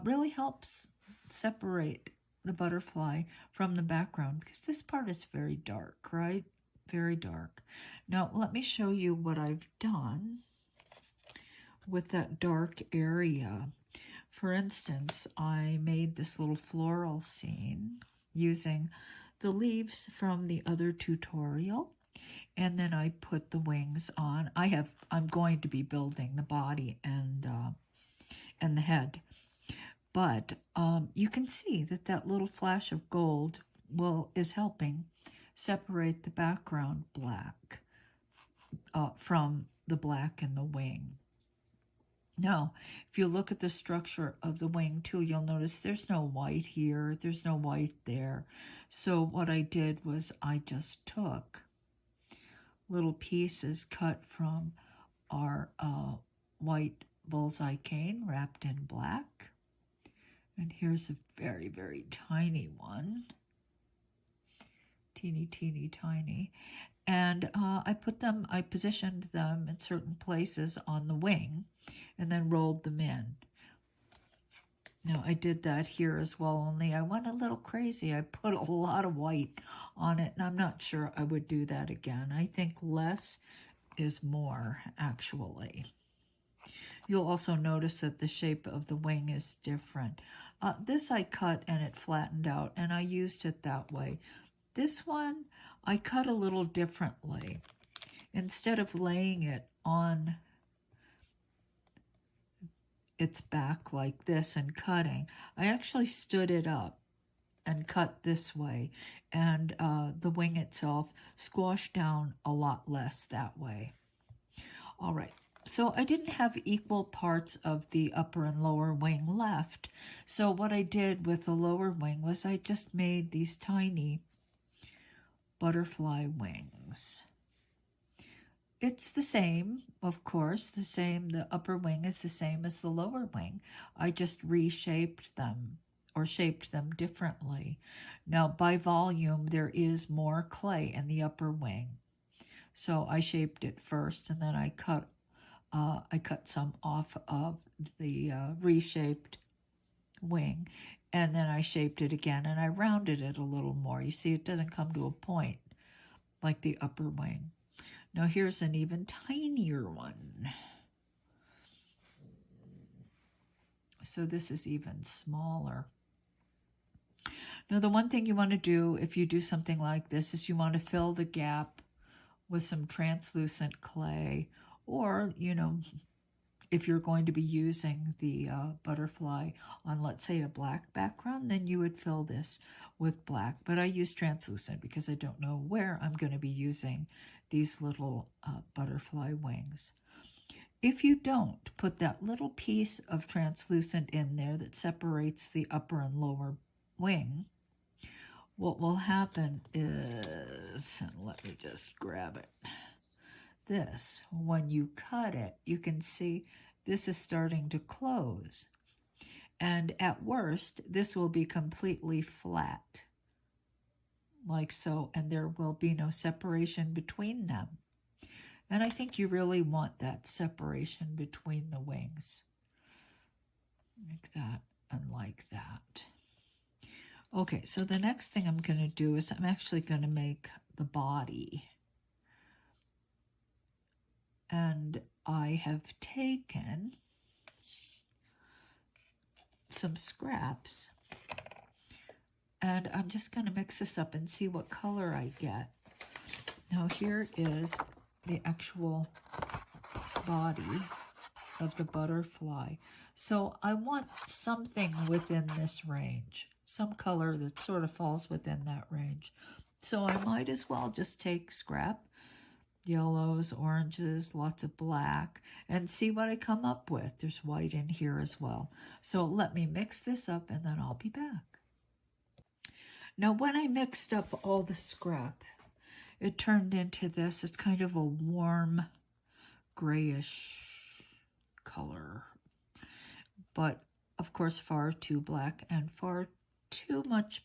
really helps separate the butterfly from the background, because this part is very dark, right? Very dark. Now, let me show you what I've done with that dark area. For instance, I made this little floral scene using the leaves from the other tutorial, and then I put the wings on. I'm going to be building the body and the head. But you can see that little flash of gold is helping separate the background black from the black in the wing. Now, if you look at the structure of the wing too, you'll notice there's no white here, there's no white there. So what I did was I just took little pieces cut from our white bullseye cane wrapped in black. And here's a very, very tiny one. Teeny, teeny, tiny. And I positioned them in certain places on the wing and then rolled them in. Now, I did that here as well, only I went a little crazy. I put a lot of white on it, and I'm not sure I would do that again. I think less is more, actually. You'll also notice that the shape of the wing is different. This I cut and it flattened out, and I used it that way. This one, I cut a little differently. Instead of laying it on its back like this and cutting, I actually stood it up and cut this way, and the wing itself squashed down a lot less that way. All right. So I didn't have equal parts of the upper and lower wing left. So what I did with the lower wing was I just made these tiny butterfly wings. It's the same, of course, the upper wing is the same as the lower wing. I just reshaped them or shaped them differently. Now, by volume, there is more clay in the upper wing. So I shaped it first, and then I cut some off of the reshaped wing, and then I shaped it again, and I rounded it a little more. You see, it doesn't come to a point like the upper wing. Now here's an even tinier one. So this is even smaller. Now the one thing you want to do if you do something like this is you want to fill the gap with some translucent clay, or, if you're going to be using the butterfly on, let's say, a black background, then you would fill this with black. But I use translucent because I don't know where I'm going to be using these little butterfly wings. If you don't put that little piece of translucent in there that separates the upper and lower wing, what will happen is, and let me just grab it, this, when you cut it, you can see this is starting to close. And at worst, this will be completely flat, like so, and there will be no separation between them. And I think you really want that separation between the wings. Like that and like that. Okay, so the next thing I'm going to do is I'm actually going to make the body. And I have taken some scraps, and I'm just going to mix this up and see what color I get. Now here is the actual body of the butterfly. So I want something within this range, some color that sort of falls within that range. So I might as well just take scrap yellows, oranges, lots of black, and see what I come up with. There's white in here as well. So let me mix this up and then I'll be back. Now when I mixed up all the scrap, it turned into this. It's kind of a warm grayish color, but of course far too black and far too much,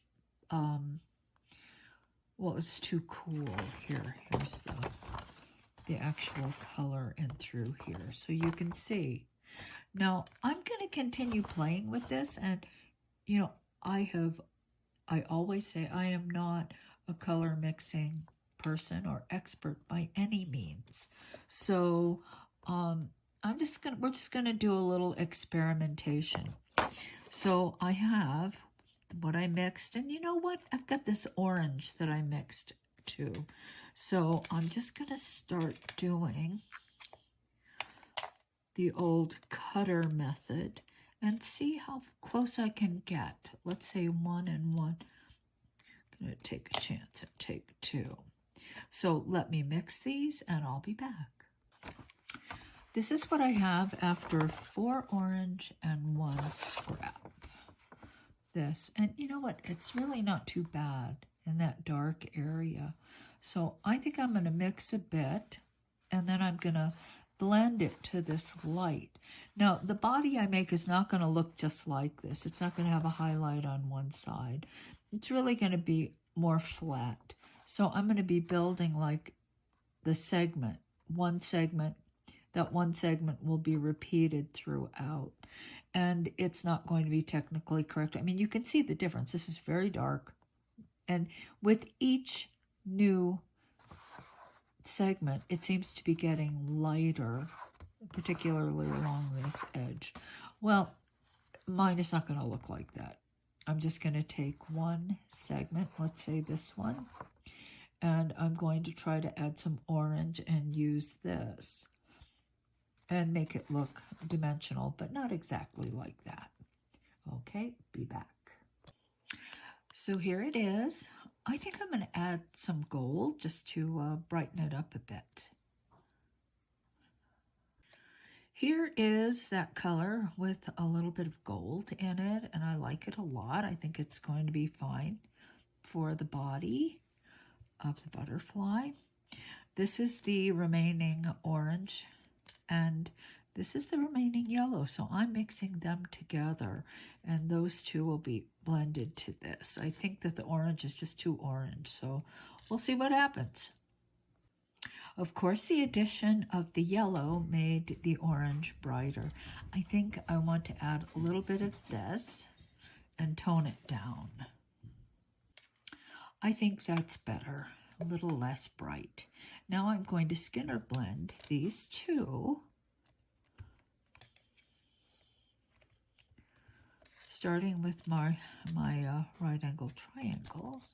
well, it's too cool. Here's the actual color in through here, so you can see. Now I'm going to continue playing with this, and you know, I always say I am not a color mixing person or expert by any means. So we're just gonna do a little experimentation. So I have what I mixed, and you know what? I've got this orange that I mixed too. So I'm just gonna start doing the old cutter method and see how close I can get. Let's say 1 and 1. I'm gonna take a chance and take 2. So let me mix these and I'll be back. This is what I have after 4 orange and 1 scrap. This, and you know what? It's really not too bad in that dark area. So I think I'm gonna mix a bit and then I'm gonna blend it to this light. Now, the body I make is not gonna look just like this. It's not gonna have a highlight on one side. It's really gonna be more flat. So I'm going to be building like the segment, one segment. That one segment will be repeated throughout. And it's not going to be technically correct. I mean, you can see the difference. This is very dark. And with each new segment, it seems to be getting lighter, particularly along this edge. Well, mine is not going to look like that. I'm just going to take one segment, let's say this one, and I'm going to try to add some orange and use this and make it look dimensional, but not exactly like that. Okay, be back. So here it is. I think I'm going to add some gold just to brighten it up a bit. Here is that color with a little bit of gold in it, and I like it a lot. I think it's going to be fine for the body of the butterfly. This is the remaining orange, and this is the remaining yellow. So I'm mixing them together, and those two will be blended to this. I think that the orange is just too orange, so we'll see what happens. Of course, the addition of the yellow made the orange brighter. I think I want to add a little bit of this and tone it down. I think that's better, a little less bright. Now I'm going to Skinner blend these two, starting with my right angle triangles.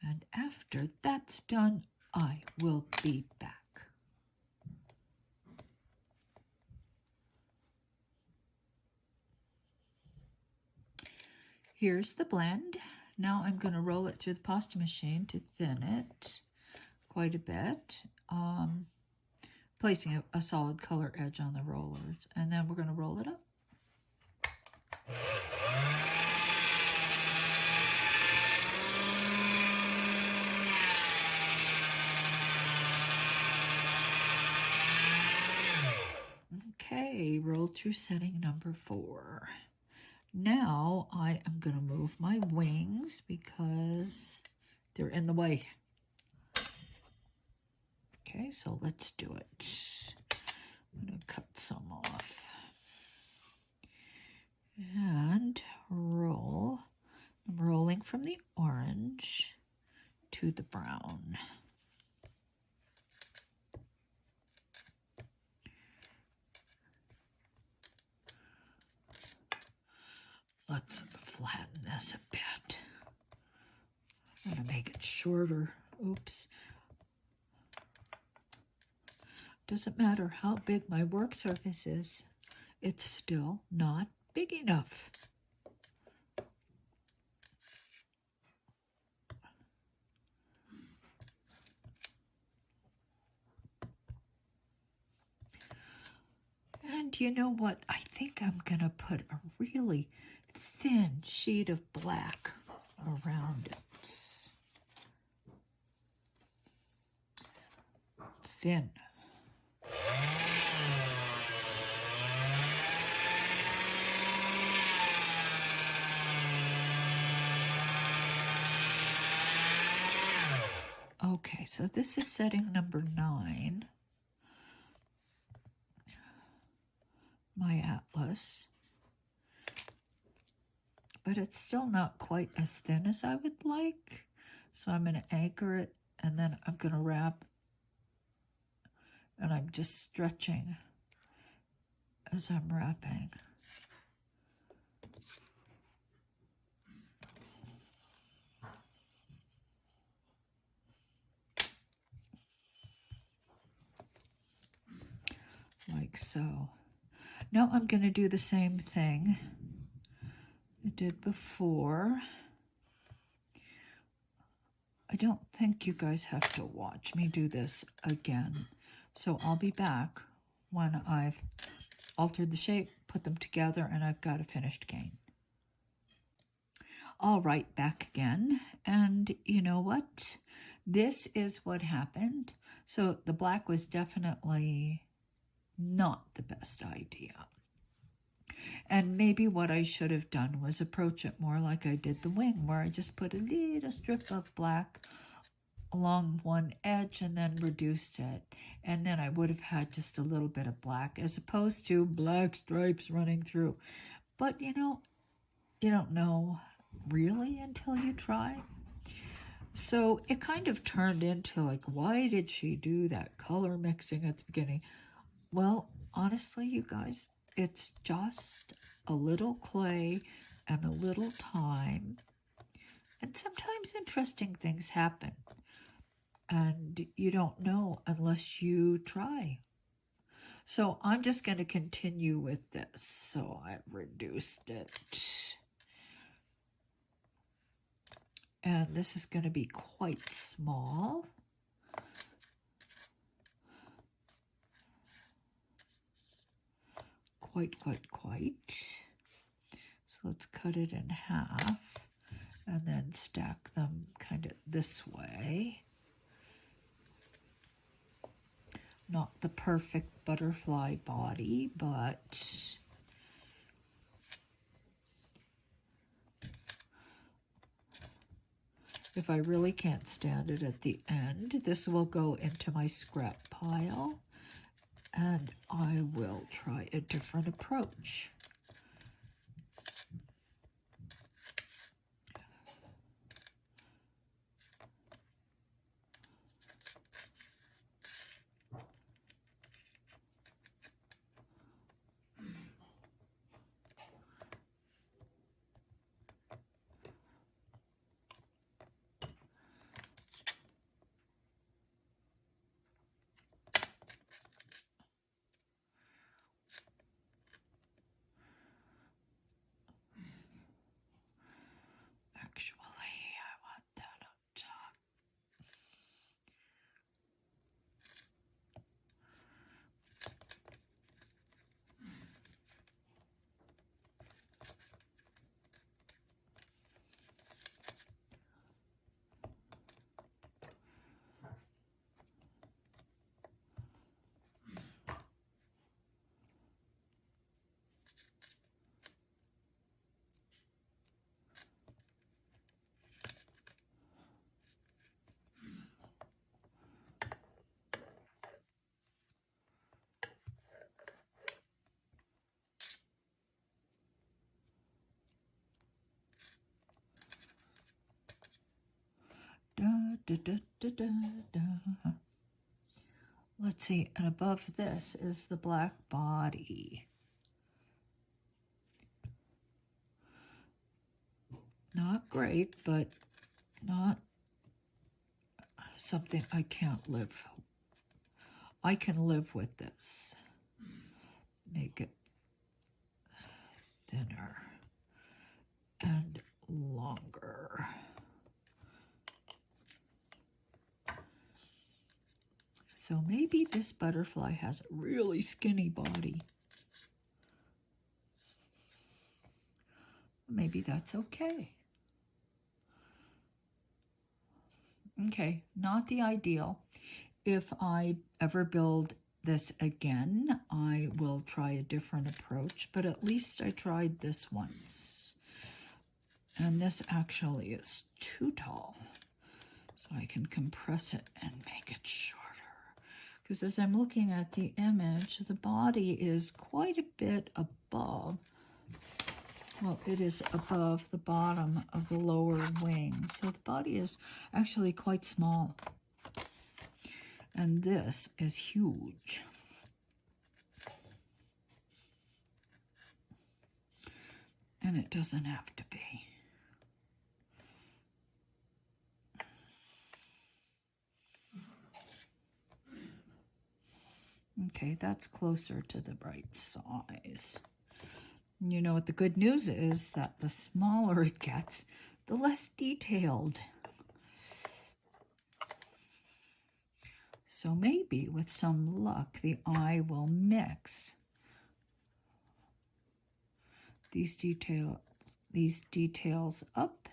And after that's done, I will be back. Here's the blend. Now I'm going to roll it through the pasta machine to thin it quite a bit, placing a solid color edge on the rollers. And then we're going to roll it up. Okay, roll through setting number 4. Now I am going to move my wings because they're in the way. Okay, so let's do it. I'm going to cut some off. And roll. I'm rolling from the orange to the brown. Let's flatten this a bit. I'm going to make it shorter. Oops. Doesn't matter how big my work surface is, it's still not big enough. And you know what? I think I'm going to put a really thin sheet of black around it. Thin. Okay, so this is setting number 9. My atlas. But it's still not quite as thin as I would like. So I'm going to anchor it, and then I'm going to wrap, and I'm just stretching as I'm wrapping. Like so. Now I'm going to do the same thing I did before. I don't think you guys have to watch me do this again. So I'll be back when I've altered the shape, put them together, and I've got a finished cane. All right, back again. And you know what? This is what happened. So the black was definitely not the best idea. And maybe what I should have done was approach it more like I did the wing, where I just put a little strip of black along one edge and then reduced it. And then I would have had just a little bit of black as opposed to black stripes running through. But you know, you don't know really until you try. So it kind of turned into like, why did she do that color mixing at the beginning? Well, honestly, you guys, it's just a little clay and a little time. And sometimes interesting things happen. And you don't know unless you try. So I'm just going to continue with this. So I've reduced it. And this is going to be quite small. Quite. So let's cut it in half and then stack them kind of this way. Not the perfect butterfly body, but if I really can't stand it at the end, this will go into my scrap pile, and I will try a different approach. Actually, I want that up top. Let's see, and above this is the black body. Not great, but not something I can't live. I can live with this. Make it thinner and longer. So maybe this butterfly has a really skinny body. Maybe that's okay. Okay, not the ideal. If I ever build this again, I will try a different approach, but at least I tried this once. And this actually is too tall, so I can compress it and make it shorter. Because as I'm looking at the image, the body is quite a bit above. Well, it is above the bottom of the lower wing, so the body is actually quite small. And this is huge. And it doesn't have to be. Okay, that's closer to the right size. You know what the good news is, that the smaller it gets, the less detailed. So maybe with some luck, the eye will mix these details up.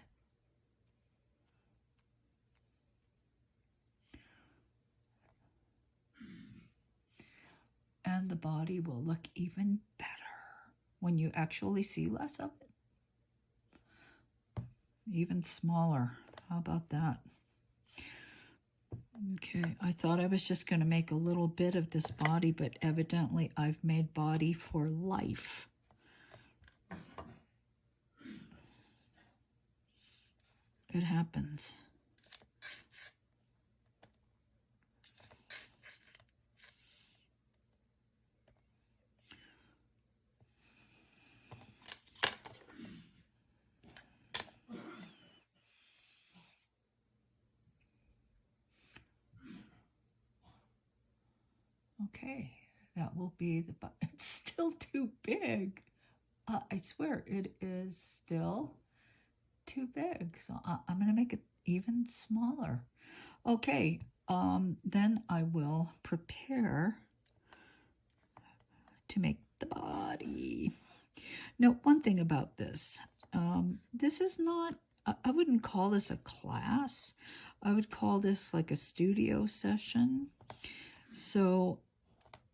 And the body will look even better when you actually see less of it. Even smaller. How about that? Okay, I thought I was just going to make a little bit of this body, but evidently I've made body for life. It happens. Okay, that will be the, it's still too big. I swear it is still too big. So I'm going to make it even smaller. Okay, then I will prepare to make the body. Now, one thing about this, this is not, I wouldn't call this a class. I would call this like a studio session. So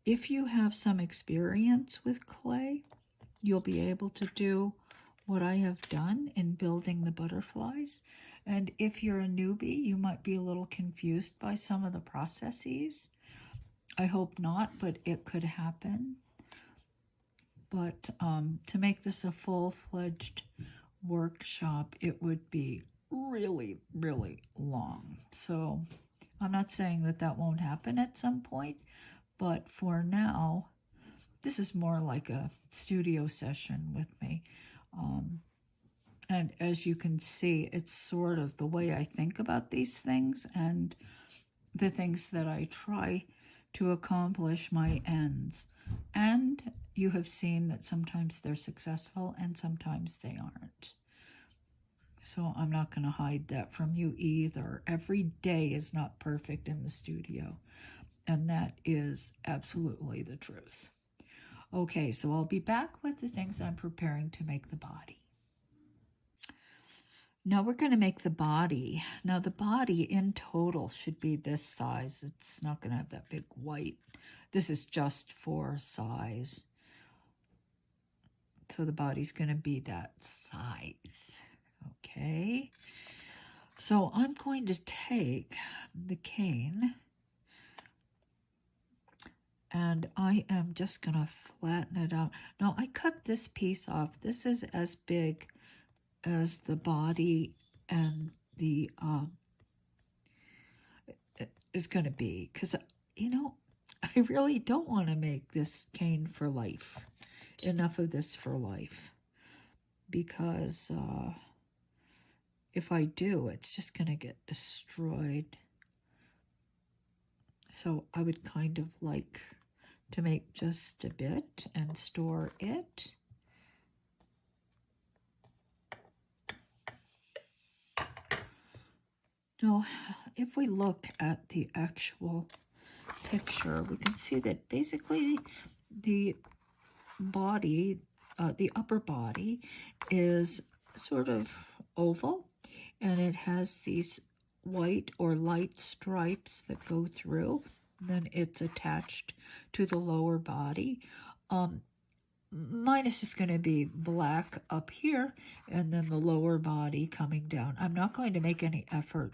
if you have some experience with clay, you'll be able to do what I have done in building the butterflies. And if you're a newbie, you might be a little confused by some of the processes. I hope not, but it could happen. But to make this a full-fledged workshop, it would be really, really long. So I'm not saying that that won't happen at some point, but for now, this is more like a studio session with me. And as you can see, it's sort of the way I think about these things and the things that I try to accomplish my ends. And you have seen that sometimes they're successful and sometimes they aren't. So I'm not going to hide that from you either. Every day is not perfect in the studio. And that is absolutely the truth. Okay, so I'll be back with the things I'm preparing to make the body. Now we're going to make the body. Now the body in total should be this size. It's not going to have that big white. This is just for size. So the body's going to be that size. Okay. So I'm going to take the cane and I am just going to flatten it out. Now I cut this piece off. This is as big as the body and the is going to be, because you know I really don't want to make this cane for life, enough of this for life, because if I do, it's just going to get destroyed. So I would kind of like to make just a bit and store it. Now, if we look at the actual picture, we can see that basically the body, the upper body, is sort of oval, and it has these white or light stripes that go through. And then it's attached to the lower body. Mine is just going to be black up here, and then the lower body coming down. I'm not going to make any effort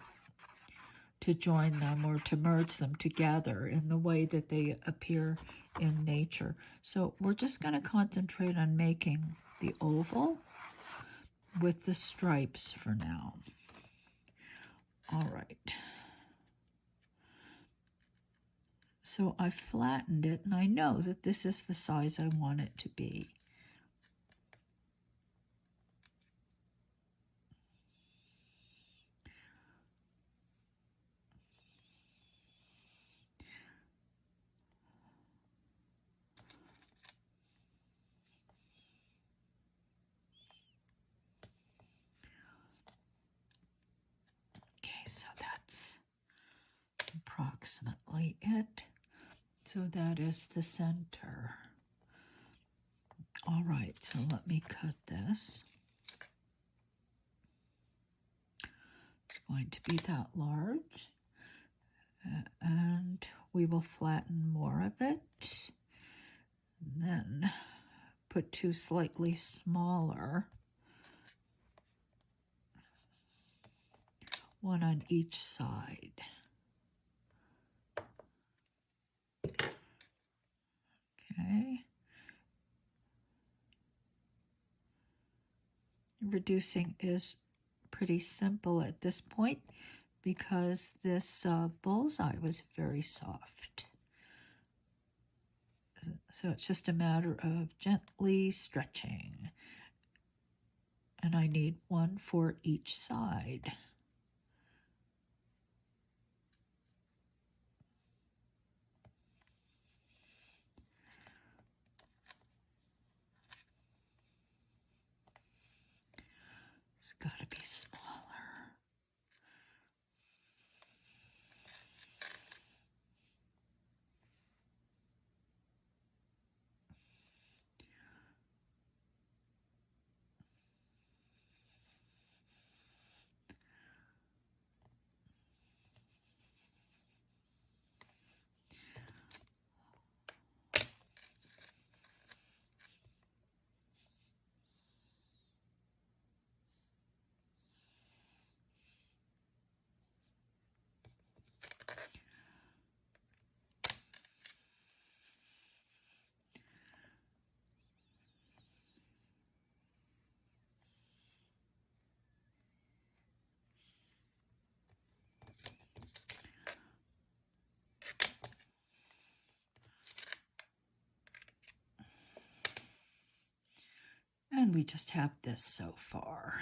to join them or to merge them together in the way that they appear in nature. So we're just going to concentrate on making the oval with the stripes for now. All right. So I flattened it, and I know that this is the size I want it to be. Okay, so that's approximately it. So that is the center. All right, so let me cut this. It's going to be that large. And we will flatten more of it. And then put two slightly smaller, one on each side. Okay. Reducing is pretty simple at this point because this bullseye was very soft. So it's just a matter of gently stretching. And I need one for each side. It's got to be smaller. And we just have this so far.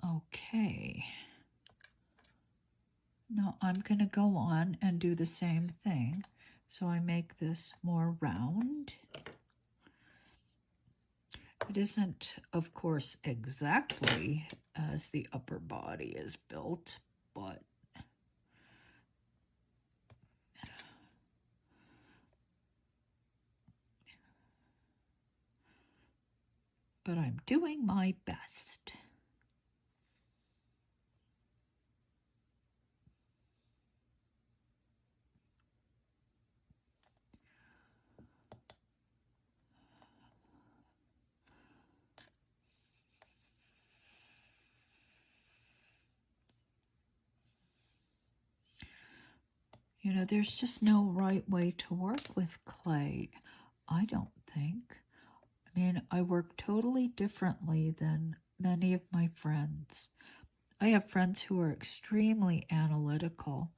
Okay. Now I'm going to go on and do the same thing. So I make this more round. It isn't, of course, exactly as the upper body is built, but I'm doing my best. You know, there's just no right way to work with clay, I don't think. I mean, I work totally differently than many of my friends. I have friends who are extremely analytical,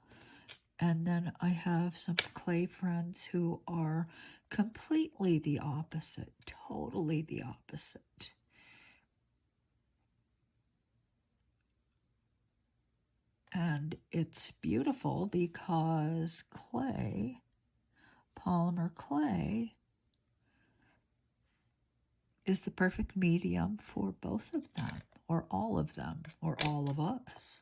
and then I have some clay friends who are completely the opposite, totally the opposite. And it's beautiful because clay, polymer clay, is the perfect medium for both of them, or all of them, or all of us.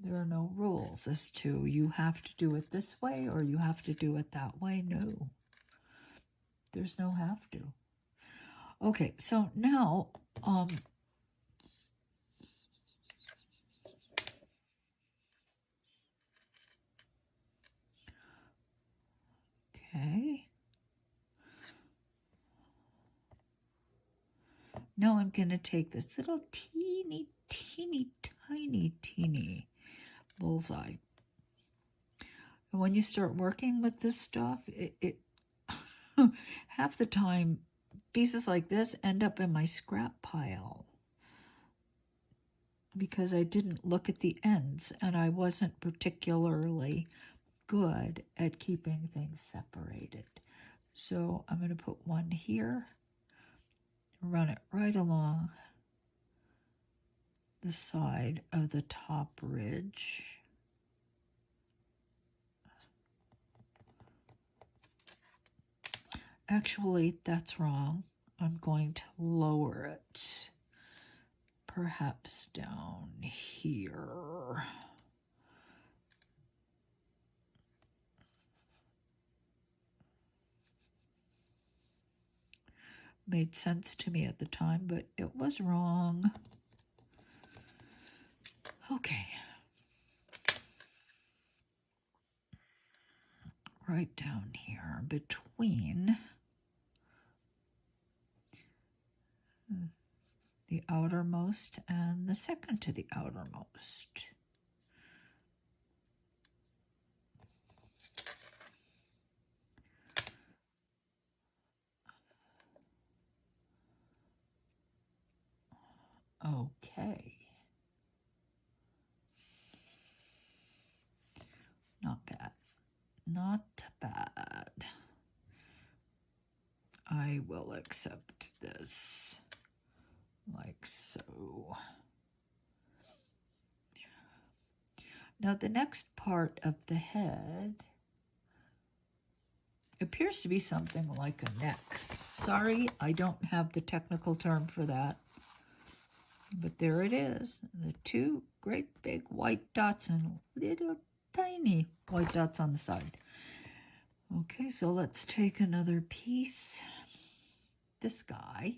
There are no rules as to you have to do it this way or you have to do it that way. No, there's no have to. Okay, so now, okay. Now I'm going to take this little teeny, teeny, tiny bullseye. And when you start working with this stuff, it half the time, pieces like this end up in my scrap pile because I didn't look at the ends and I wasn't particularly good at keeping things separated. So I'm going to put one here, run it right along the side of the top ridge. Actually, that's wrong. I'm going to lower it, perhaps down here. Made sense to me at the time, but it was wrong. Okay. Right down here between the outermost and the second to the outermost. Okay. Not bad. Not bad. I will accept this like so. Now the next part of the head appears to be something like a neck. Sorry, I don't have the technical term for that. But there it is. The two great big white dots and little tiny white dots on the side. Okay, so let's take another piece. This guy.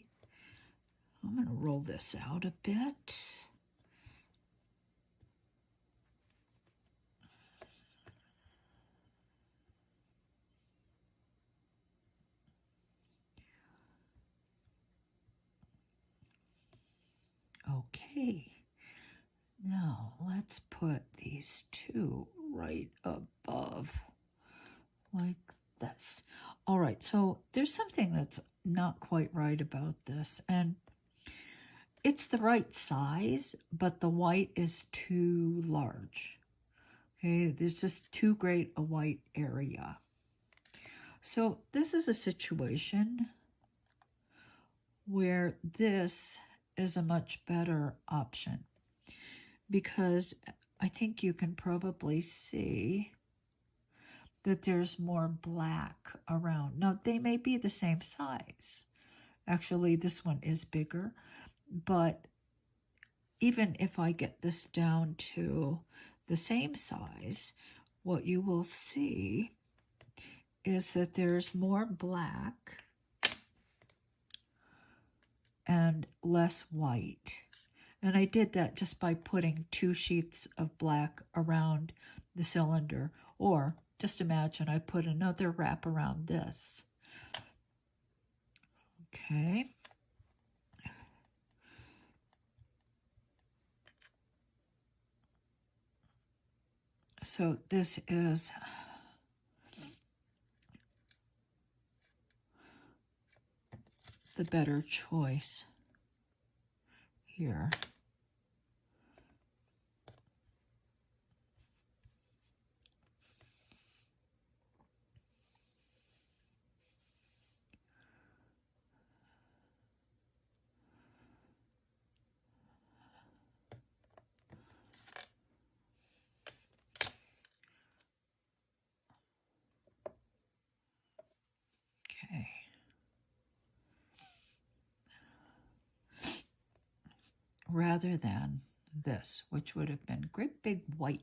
I'm going to roll this out a bit. Okay, now let's put these two right above like this. All right, so there's something that's not quite right about this, and it's the right size, but the white is too large. Okay, there's just too great a white area. So this is a situation where this is a much better option because I think you can probably see that there's more black around. Now, they may be the same size. Actually, this one is bigger, but even if I get this down to the same size, what you will see is that there's more black and less white. And I did that just by putting 2 sheets of black around the cylinder, or just imagine I put another wrap around this. Okay. So this is the better choice here. Okay. Rather than this, which would have been great big white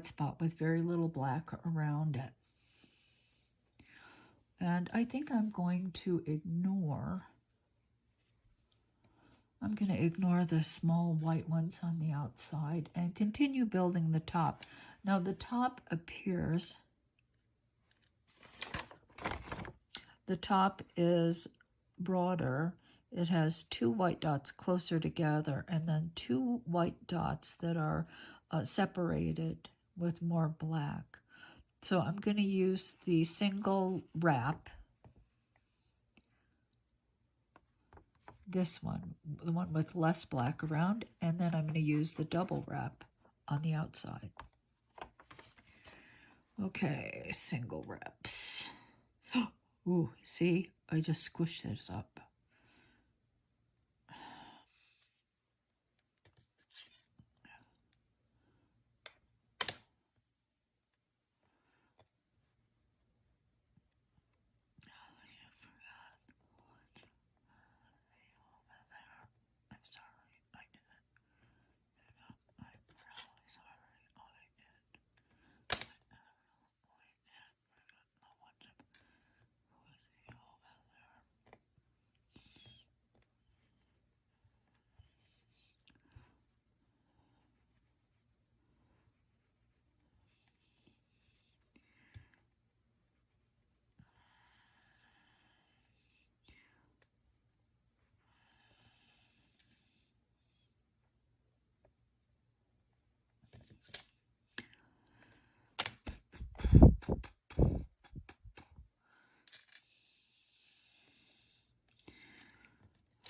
spot with very little black around it. And I think I'm going to ignore the small white ones on the outside and continue building the top. Now the top appears, the top is broader. It has 2 white dots closer together and then 2 white dots that are separated with more black. So I'm going to use the single wrap, this one, the one with less black around, and then I'm going to use the double wrap on the outside. Okay, single wraps. Ooh, see, I just squished this up.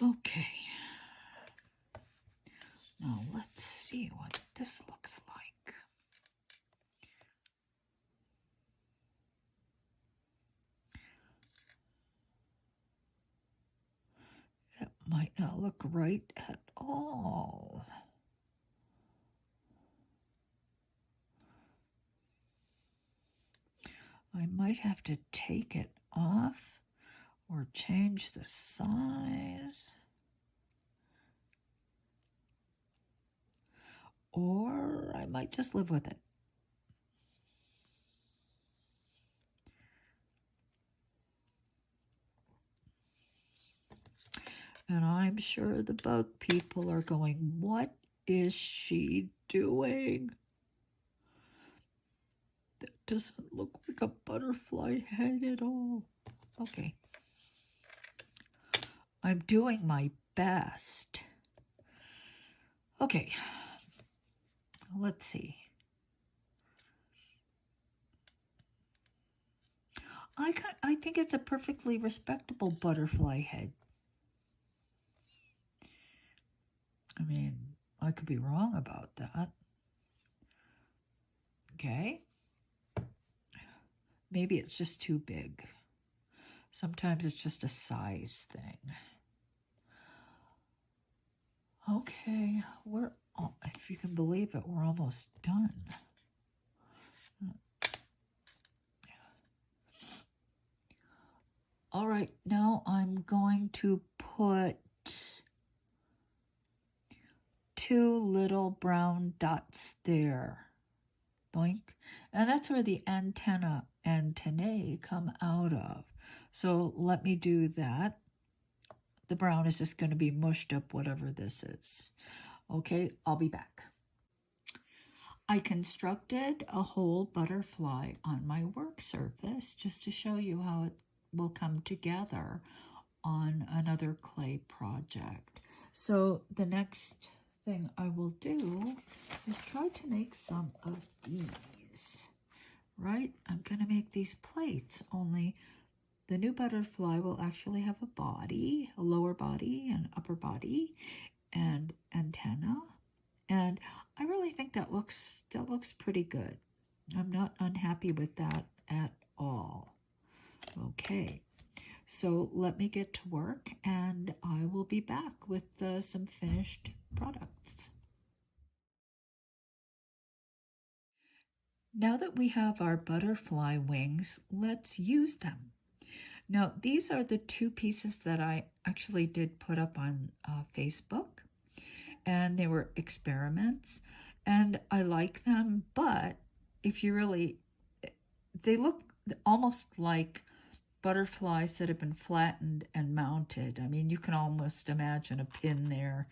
Okay, now let's see what this looks like. It might not look right at all. I might have to take it off or change the size. Or I might just live with it. And I'm sure the bug people are going, what is she doing? That doesn't look like a butterfly head at all. Okay. I'm doing my best. Okay. Let's see. I think it's a perfectly respectable butterfly head. I mean, I could be wrong about that. Okay. Maybe it's just too big. Sometimes it's just a size thing. Okay, if you can believe it, we're almost done. All right, now I'm going to put 2 little brown dots there. Boink. And that's where the antennae come out of. So let me do that. The brown is just going to be mushed up, whatever this is. Okay, I'll be back. I constructed a whole butterfly on my work surface just to show you how it will come together on another clay project. So the next thing I will do is try to make some of these, right? I'm going to make these plates, only the new butterfly will actually have a body, a lower body, an upper body, and antenna. And I really think that looks pretty good. I'm not unhappy with that at all. Okay, so let me get to work and I will be back with some finished products. Now that we have our butterfly wings, let's use them. Now, these are the 2 pieces that I actually did put up on Facebook. and they were experiments, and I like them, but if you really, they look almost like butterflies that have been flattened and mounted. I mean, you can almost imagine a pin there,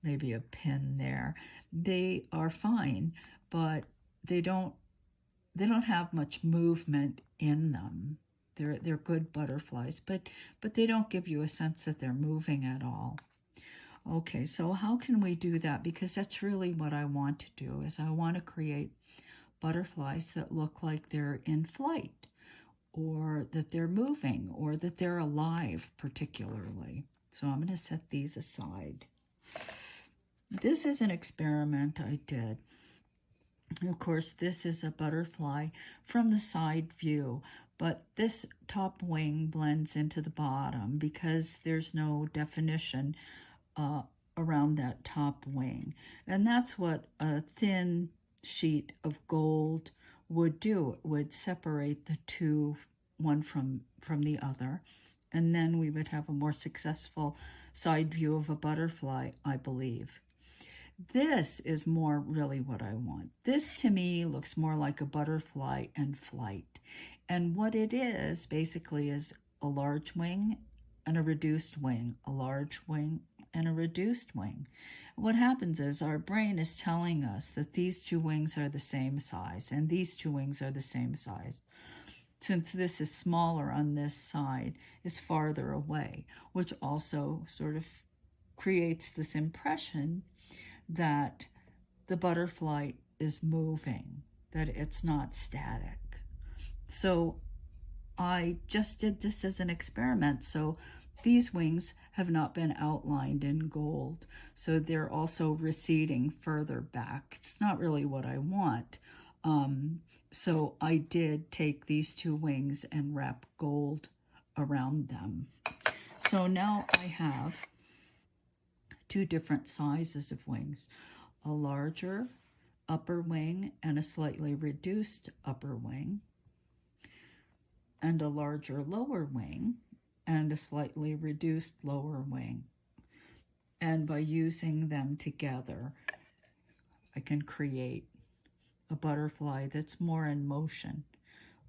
maybe a pin there. They are fine, but they don't have much movement in them. They're good butterflies, but they don't give you a sense that they're moving at all. Okay, so how can we do that? Because that's really what I want to do, is I want to create butterflies that look like they're in flight, or that they're moving, or that they're alive particularly. So I'm going to set these aside. This is an experiment I did. Of course, this is a butterfly from the side view, but this top wing blends into the bottom because there's no definition around that top wing. And that's what a thin sheet of gold would do. It would separate the two, one from the other. And then we would have a more successful side view of a butterfly, I believe. This is more really what I want. This to me looks more like a butterfly in flight. And what it is basically is a large wing and a reduced wing, a large wing and a reduced wing. What happens is our brain is telling us that these two wings are the same size and these two wings are the same size. Since this is smaller on this side, is farther away, which also sort of creates this impression that the butterfly is moving, that it's not static. So I just did this as an experiment. So these wings have not been outlined in gold. So they're also receding further back. It's not really what I want. So I did take these two wings and wrap gold around them. So now I have two different sizes of wings, a larger upper wing and a slightly reduced upper wing, and a larger lower wing and a slightly reduced lower wing. And by using them together, I can create a butterfly that's more in motion,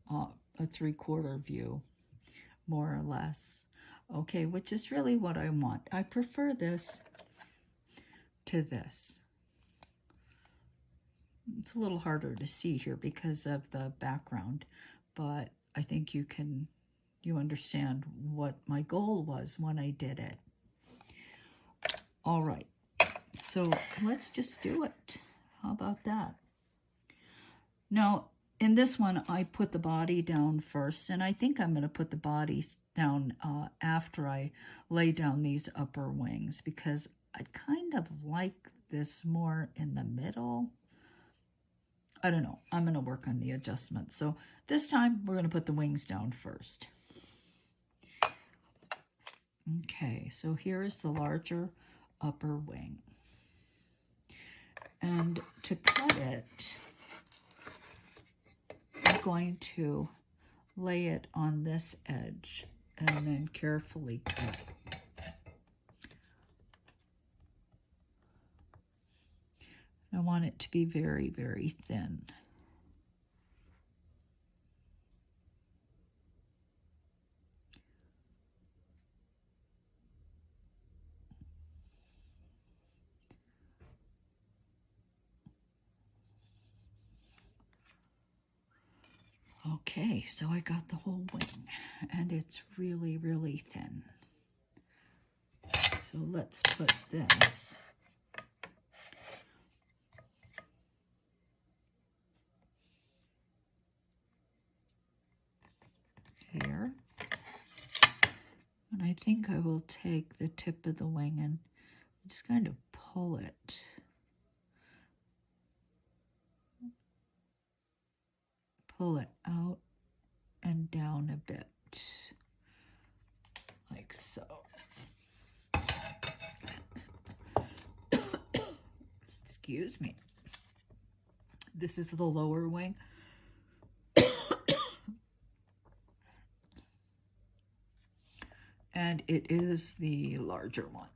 a 3/4 view, more or less. Okay, which is really what I want. I prefer this to this. It's a little harder to see here because of the background, but I think you understand what my goal was when I did it. All right, so let's just do it. How about that? Now, in this one, I put the body down first, and I think I'm going to put the body down after I lay down these upper wings, because I kind of like this more in the middle. I don't know. I'm going to work on the adjustment. So this time, we're going to put the wings down first. Okay, so here is the larger upper wing. And to cut it, I'm going to lay it on this edge and then carefully cut. I want it to be very, very thin. Okay, so I got the whole wing, and it's really, really thin. So let's put this here. And I think I will take the tip of the wing and just kind of pull it. Pull it out and down a bit, like so. Excuse me. This is the lower wing. And it is the larger one.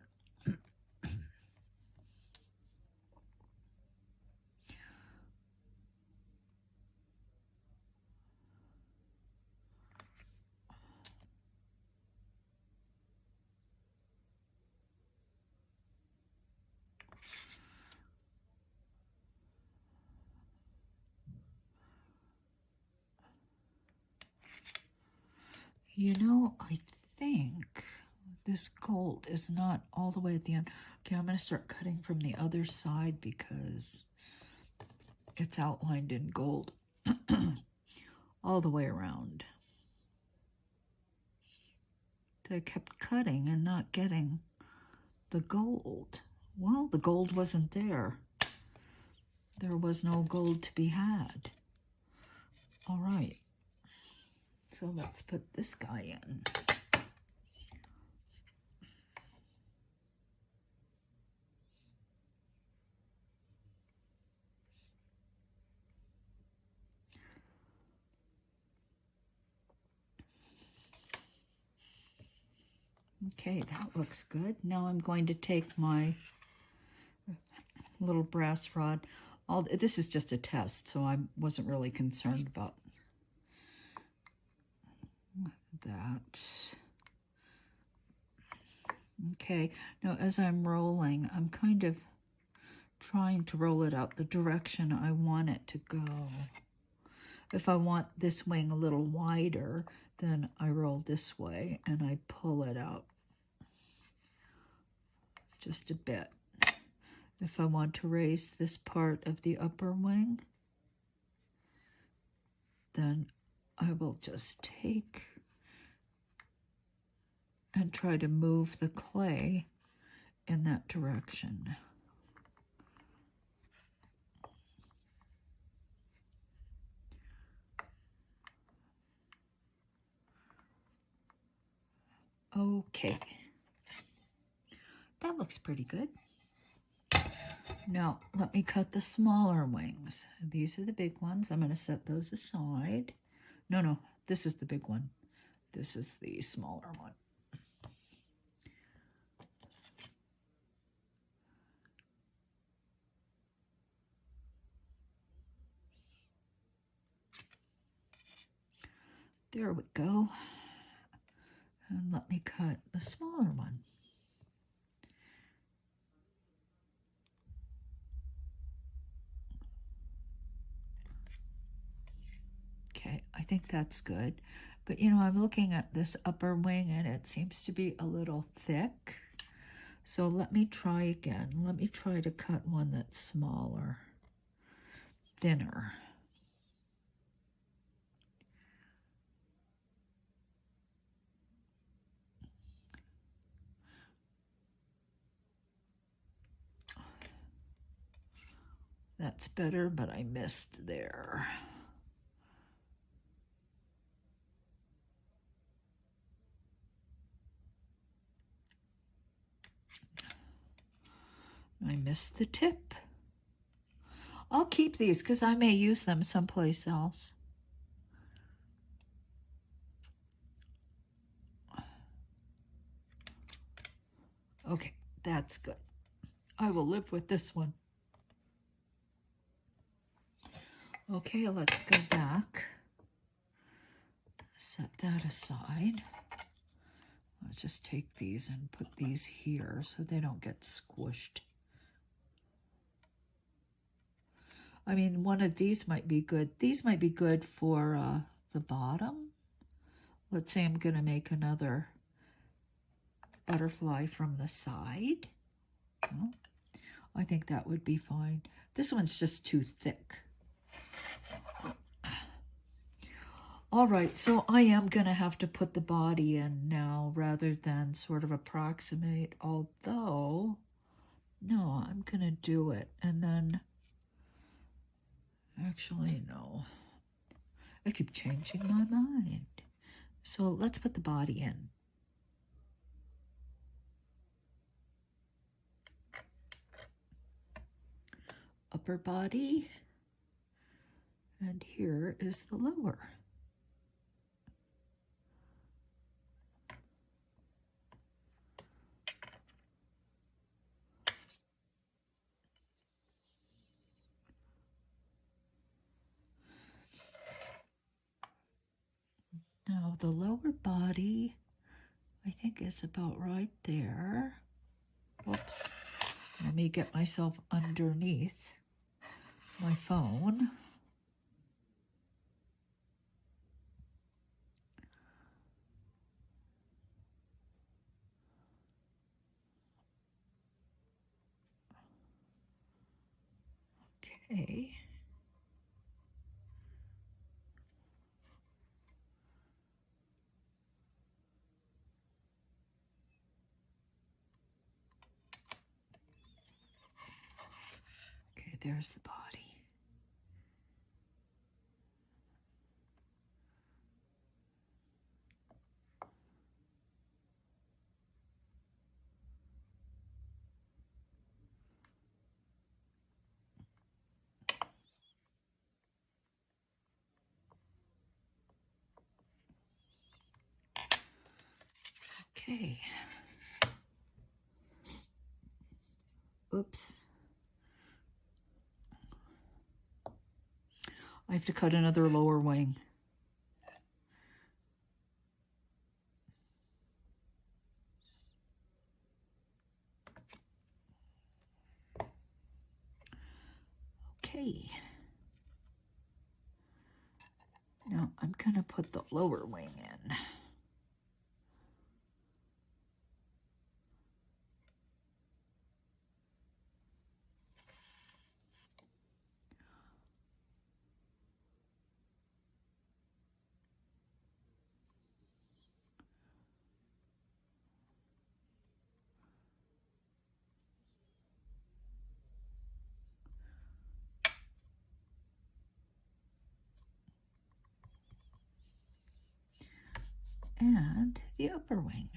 You know, I think this gold is not all the way at the end. Okay, I'm going to start cutting from the other side because it's outlined in gold all the way around. So I kept cutting and not getting the gold. Well, the gold wasn't there. There was no gold to be had. All right. So let's put this guy in. Okay, that looks good. Now I'm going to take my little brass rod. This is just a test, so I wasn't really concerned about that. Okay, now as I'm rolling, I'm kind of trying to roll it out the direction I want it to go. If I want this wing a little wider, then I roll this way and I pull it out just a bit. If I want to raise this part of the upper wing, then I will just take and try to move the clay in that direction. Okay, that looks pretty good. Now, let me cut the smaller wings. These are the big ones. I'm going to set those aside. No, this is the big one. This is the smaller one. There we go. And let me cut the smaller one. Okay, I think that's good. But you know, I'm looking at this upper wing and it seems to be a little thick. So let me try again. Let me try to cut one that's smaller, thinner. That's better, but I missed there. I missed the tip. I'll keep these because I may use them someplace else. Okay, that's good. I will live with this one. Okay, let's go back. Set that aside. I'll just take these and put these here so they don't get squished. I mean, one of these might be good. These might be good for the bottom. Let's say I'm going to make another butterfly from the side. Well, I think that would be fine. This one's just too thick. All right, so I am going to have to put the body in now rather than sort of approximate, although, no, I'm going to do it. And then, actually, no. I keep changing my mind. So let's put the body in. Upper body, and here is the lower. Now the lower body, I think is about right there. Whoops. Let me get myself underneath my phone. Okay. Okay, there's the body. Okay. Oops. I have to cut another lower wing. Okay. Now I'm going to put the lower wing in. And the upper wing.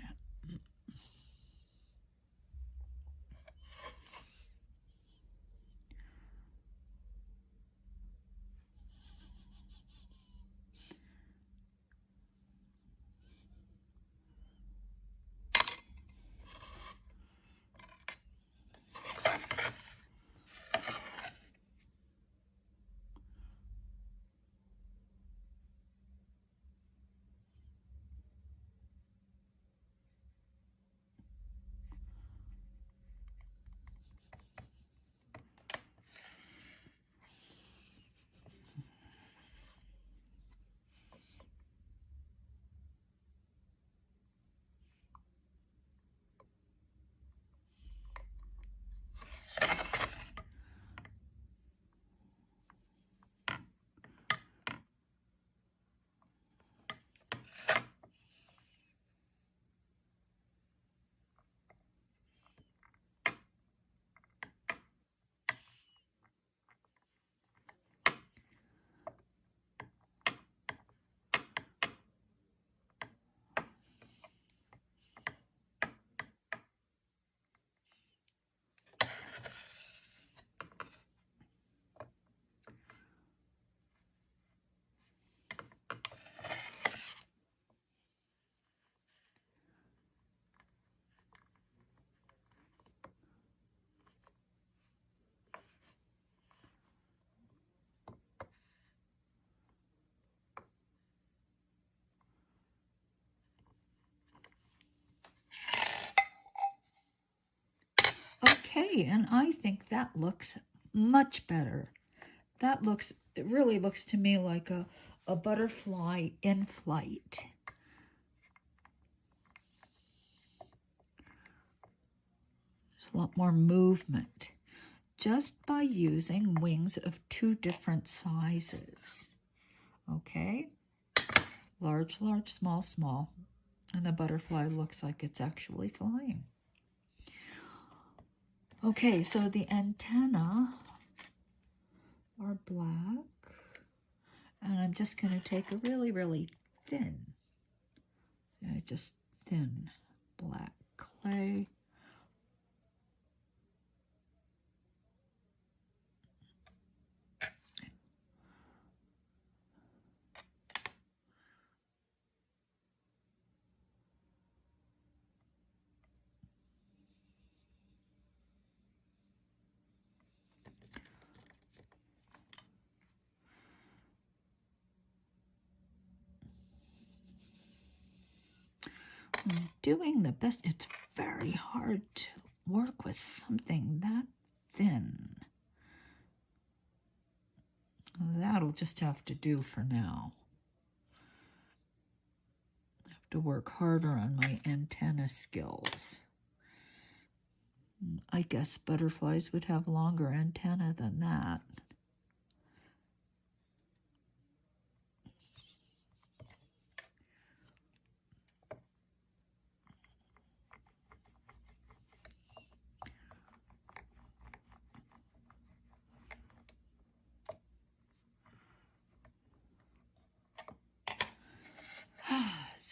Okay, and I think that looks much better. It really looks to me like a butterfly in flight. There's a lot more movement just by using wings of two different sizes. Okay? Large, large, small, small. And the butterfly looks like it's actually flying. Okay, so the antenna are black. And I'm just going to take a really, really thin, just thin black clay. I'm doing the best. It's very hard to work with something that thin. That'll just have to do for now. I have to work harder on my antenna skills. I guess butterflies would have longer antenna than that.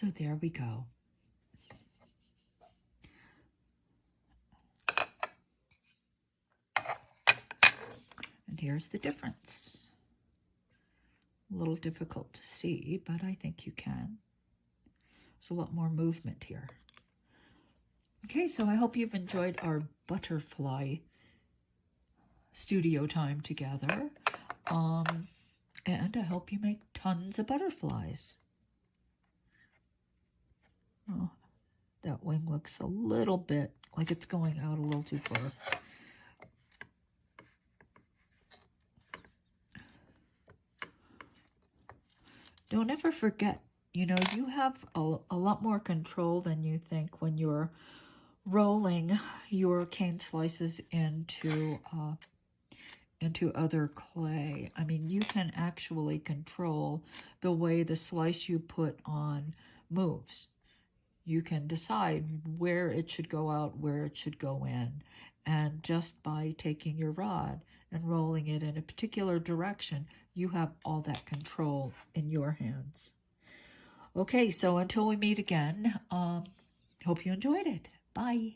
So there we go. And here's the difference. A little difficult to see, but I think you can. There's a lot more movement here. Okay, so I hope you've enjoyed our butterfly studio time together. And I hope you make tons of butterflies. Oh, that wing looks a little bit like it's going out a little too far. Don't ever forget, you know, you have a lot more control than you think when you're rolling your cane slices into other clay. I mean, you can actually control the way the slice you put on moves. You can decide where it should go out, where it should go in. And just by taking your rod and rolling it in a particular direction, you have all that control in your hands. Okay, so until we meet again, hope you enjoyed it. Bye.